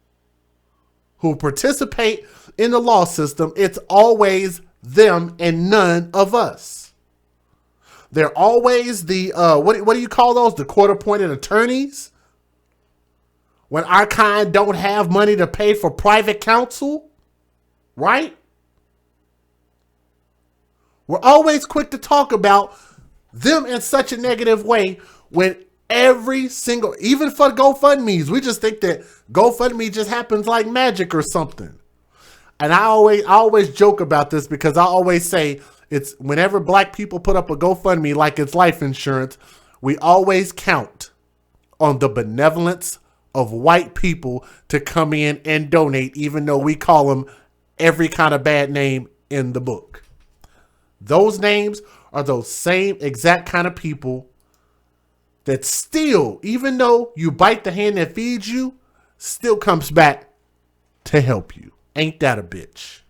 who participate in the law system. It's always them and none of us. They're always the, what do you call those? The court-appointed attorneys? When our kind don't have money to pay for private counsel, right? We're always quick to talk about them in such a negative way when every single, even for GoFundMe's, we just think that GoFundMe just happens like magic or something. And I always joke about this because I always say it's whenever black people put up a GoFundMe like it's life insurance, we always count on the benevolence of white people to come in and donate, even though we call them every kind of bad name in the book. Those names are those same exact kind of people that still, even though you bite the hand that feeds you, still comes back to help you. Ain't that a bitch?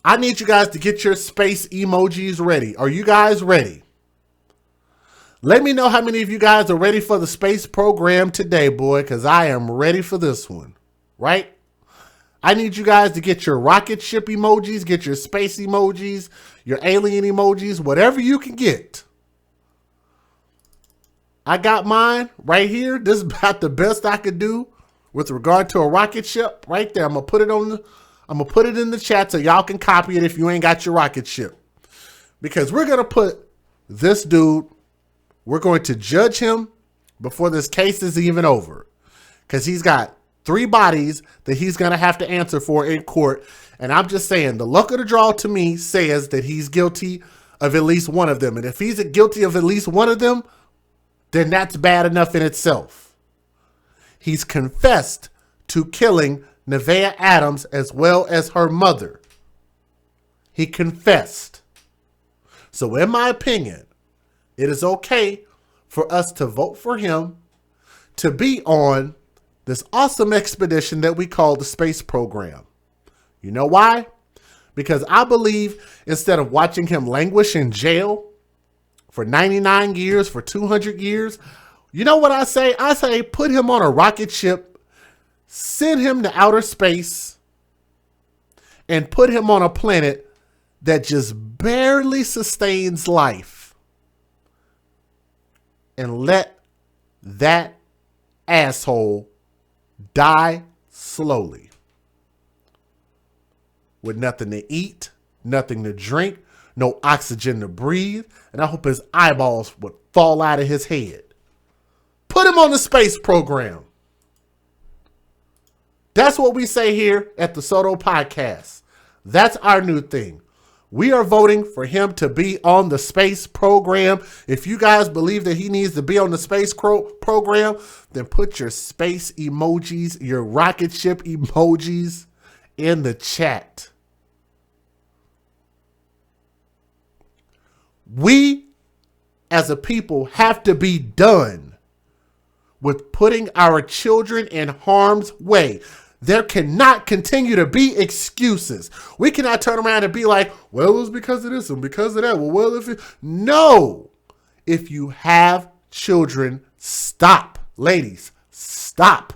I need you guys to get your space emojis ready. Are you guys ready? Let me know how many of you guys are ready for the space program today, boy, because I am ready for this one, right? I need you guys to get your rocket ship emojis, get your space emojis, your alien emojis, whatever you can get. I got mine right here. This is about the best I could do with regard to a rocket ship right there. I'm gonna put it in the chat so y'all can copy it if you ain't got your rocket ship. Because we're gonna put this dude, we're going to judge him before this case is even over. Because he's got 3 bodies that he's going to have to answer for in court. And I'm just saying, the luck of the draw to me says that he's guilty of at least one of them. And if he's guilty of at least one of them, then that's bad enough in itself. He's confessed to killing Nevaeh Adams as well as her mother. He confessed. So in my opinion, it is okay for us to vote for him to be on this awesome expedition that we call the space program. You know why? Because I believe instead of watching him languish in jail for 99 years, for 200 years, you know what I say? I say put him on a rocket ship, send him to outer space, and put him on a planet that just barely sustains life. And let that asshole die slowly. With nothing to eat, nothing to drink, no oxygen to breathe, and I hope his eyeballs would fall out of his head. Put him on the space program. That's what we say here at the Soto Podcast. That's our new thing. We are voting for him to be on the space program. If you guys believe that he needs to be on the space program, then put your space emojis, your rocket ship emojis in the chat. We, as a people, have to be done with putting our children in harm's way. There cannot continue to be excuses. We cannot turn around and be like, well, it was because of this and because of that. Well, if it... No. If you have children, stop. Ladies, stop.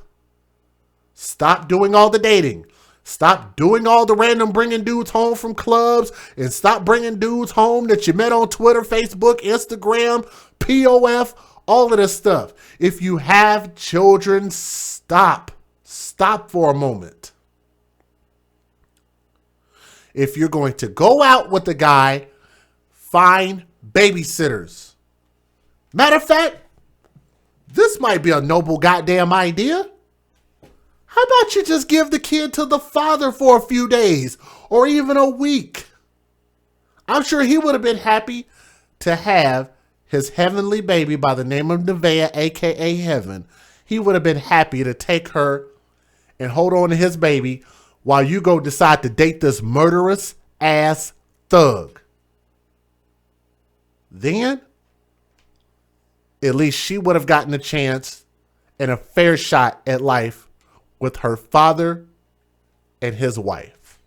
Stop doing all the dating. Stop doing all the random bringing dudes home from clubs, and stop bringing dudes home that you met on Twitter, Facebook, Instagram, POF, all of this stuff. If you have children, stop. Stop for a moment. If you're going to go out with a guy, find babysitters. Matter of fact, this might be a noble goddamn idea. How about you just give the kid to the father for a few days or even a week? I'm sure he would have been happy to have his heavenly baby by the name of Nevaeh, aka Heaven. He would have been happy to take her and hold on to his baby while you go decide to date this murderous ass thug. Then, at least she would have gotten a chance and a fair shot at life with her father and his wife.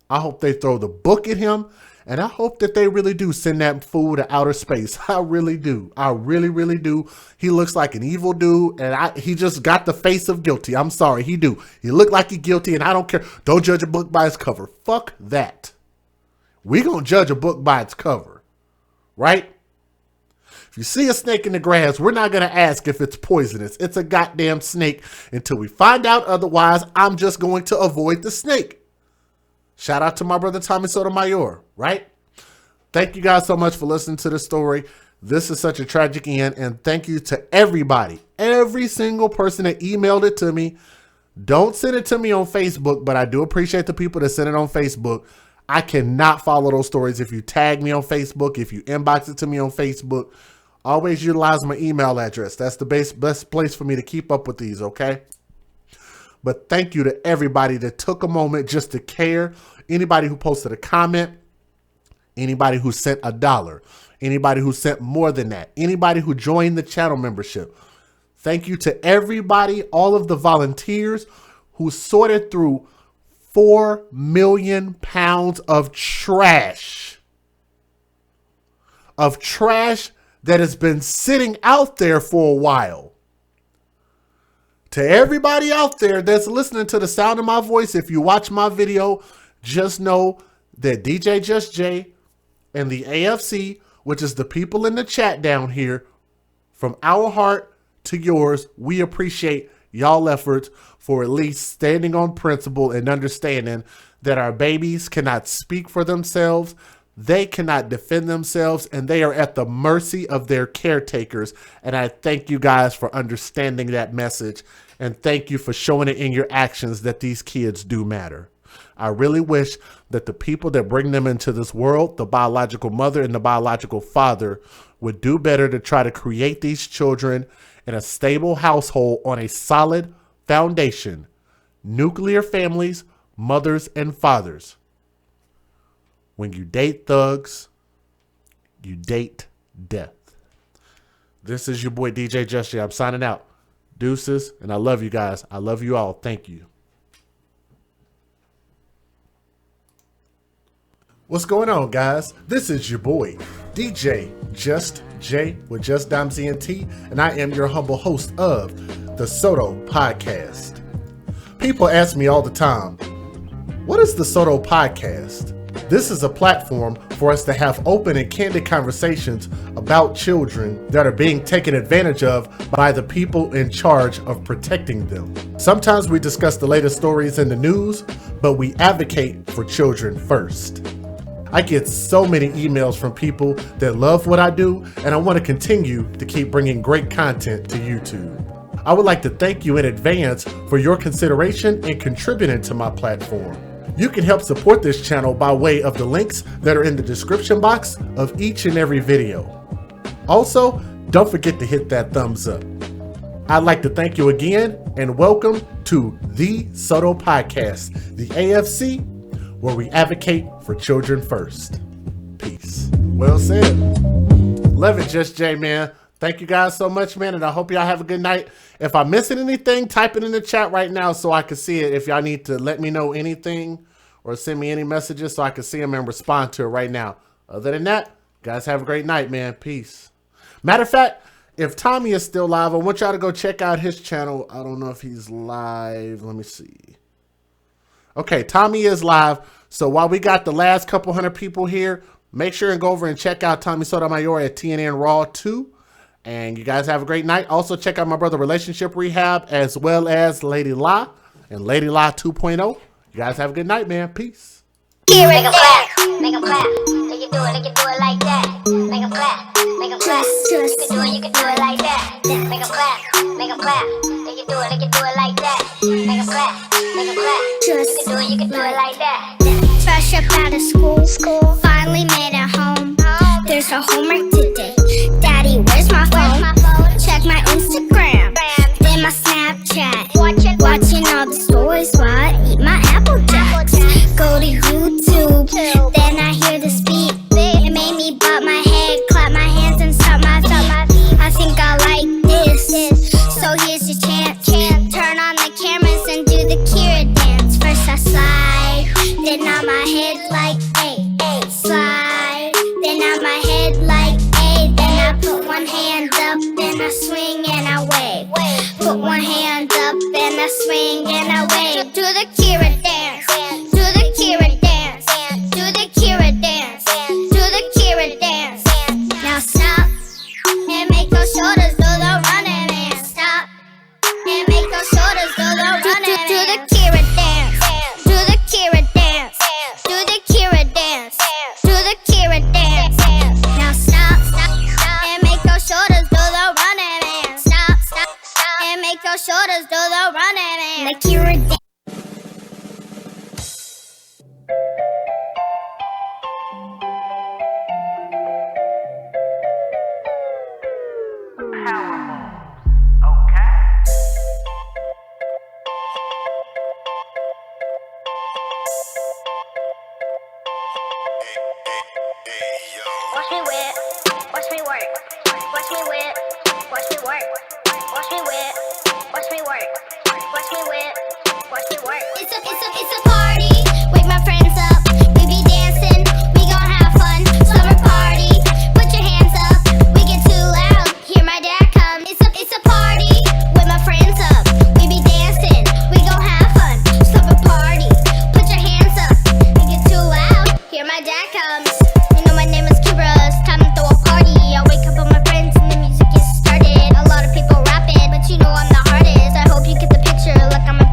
I hope they throw the book at him, and I hope that they really do send that fool to outer space. I really do. I really, really do. He looks like an evil dude, and he just got the face of guilty. I'm sorry, he do. He look like he's guilty, and I don't care. Don't judge a book by its cover. Fuck that. We gonna judge a book by its cover, right? If you see a snake in the grass, we're not going to ask if it's poisonous. It's a goddamn snake. Until we find out otherwise, I'm just going to avoid the snake. Shout out to my brother Tommy Sotomayor, right? Thank you guys so much for listening to the story. This is such a tragic end, and thank you to everybody, every single person that emailed it to me. Don't send it to me on Facebook, but I do appreciate the people that send it on Facebook. I cannot follow those stories if you tag me on Facebook, if you inbox it to me on Facebook. Always utilize my email address. That's the best place for me to keep up with these, okay? But thank you to everybody that took a moment just to care. Anybody who posted a comment, anybody who sent $1, anybody who sent more than that, anybody who joined the channel membership. Thank you to everybody, all of the volunteers who sorted through 4 million pounds of trash. That has been sitting out there for a while. To everybody out there that's listening to the sound of my voice, if you watch my video, just know that DJ Just Jay and the AFC, which is the people in the chat down here, from our heart to yours, we appreciate y'all efforts for at least standing on principle and understanding that our babies cannot speak for themselves. They cannot defend themselves, and they are at the mercy of their caretakers. And I thank you guys for understanding that message, and thank you for showing it in your actions that these kids do matter. I really wish that the people that bring them into this world, the biological mother and the biological father, would do better to try to create these children in a stable household on a solid foundation. Nuclear families, mothers and fathers. When you date thugs, you date death. This is your boy DJ Just Jay. I'm signing out. Deuces, and I love you guys. I love you all. Thank you. What's going on, guys? This is your boy DJ Just Jay with Just Dimes ENT, and I am your humble host of the Soto Podcast. People ask me all the time, what is the Soto Podcast? This is a platform for us to have open and candid conversations about children that are being taken advantage of by the people in charge of protecting them. Sometimes we discuss the latest stories in the news, but we advocate for children first. I get so many emails from people that love what I do, and I want to continue to keep bringing great content to YouTube. I would like to thank you in advance for your consideration and contributing to my platform. You can help support this channel by way of the links that are in the description box of each and every video. Also, don't forget to hit that thumbs up. I'd like to thank you again and welcome to the Soto Podcast, the AFC, where we advocate for children first. Peace. Well said. Love it, Just Jay, man. Thank you guys so much, man, and I hope y'all have a good night. If I'm missing anything, type it in the chat right now so I can see it. If y'all need to let me know anything or send me any messages so I can see them and respond to it right now. Other than that, guys, have a great night, man. Peace. Matter of fact, if Tommy is still live, I want y'all to go check out his channel. I don't know if he's live. Let me see. Okay, Tommy is live. So while we got the last couple hundred people here, make sure and go over and check out Tommy Sotomayor at TNN Raw 2. And you guys have a great night. Also, check out my brother Relationship Rehab as well as Lady La and Lady La 2.0. You guys have a good night, man. Peace. Make them clap, make them clap. They can do it like that. Make them clap, make them clap. You can do it like that. Make them clap, make them clap. They can do it like that. Make them clap, make them clap. You can do it like that. Fresh up out of school, finally made it home. There's no homework today. Daddy, where's my phone? Check my Instagram, then my Snapchat. Watching all the stories while I eat my Apple Jacks. Go to YouTube, then I hear this beat. It made me bob my head, clap my hands and stop my feet. I think I like this, so here's your chance. Turn on the cameras and do the Kira dance. First I slide, then on my head like ay, slide. Then on my head like A, then I put one hand up, then I swing and I wave. Put one hand up, then I swing and I wave. Do the Kira dance, do the Kira dance, do the Kira dance, do the Kira dance. Now stop and make those shoulders do the running man. Stop and make those shoulders do the running man. Do the Kira dance, do the Kira dance, do the Kira dance, do the Kira dance. Now stop and make those shoulders do the running man. Stop and make those shoulders do the running man. The Kira dance. Watch me whip, watch me work, watch me whip, watch me work, watch me whip, watch me work, watch me whip, watch me work. It's a party, wake my friends up, we be dancing, we gon' have fun, summer party, put your hands up, we get too loud, hear my dad come. It's a party, with my friends up, we be dancing, we gon' have fun, summer party, put your hands up, we get too loud, hear my dad comes. You know my name is Kira, it's time to throw a party. I wake up with my friends and the music is started. A lot of people rapping, but you know I'm the hardest. I hope you get the picture, like I'm a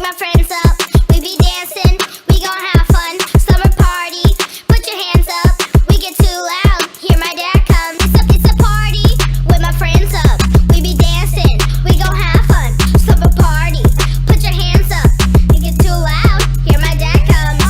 my friends up. We be dancing, we gon' have fun. Summer party, put your hands up. We get too loud, hear my dad come. It's a party with my friends up. We be dancing, we gon' have fun. Summer party, put your hands up. We get too loud, hear my dad comes.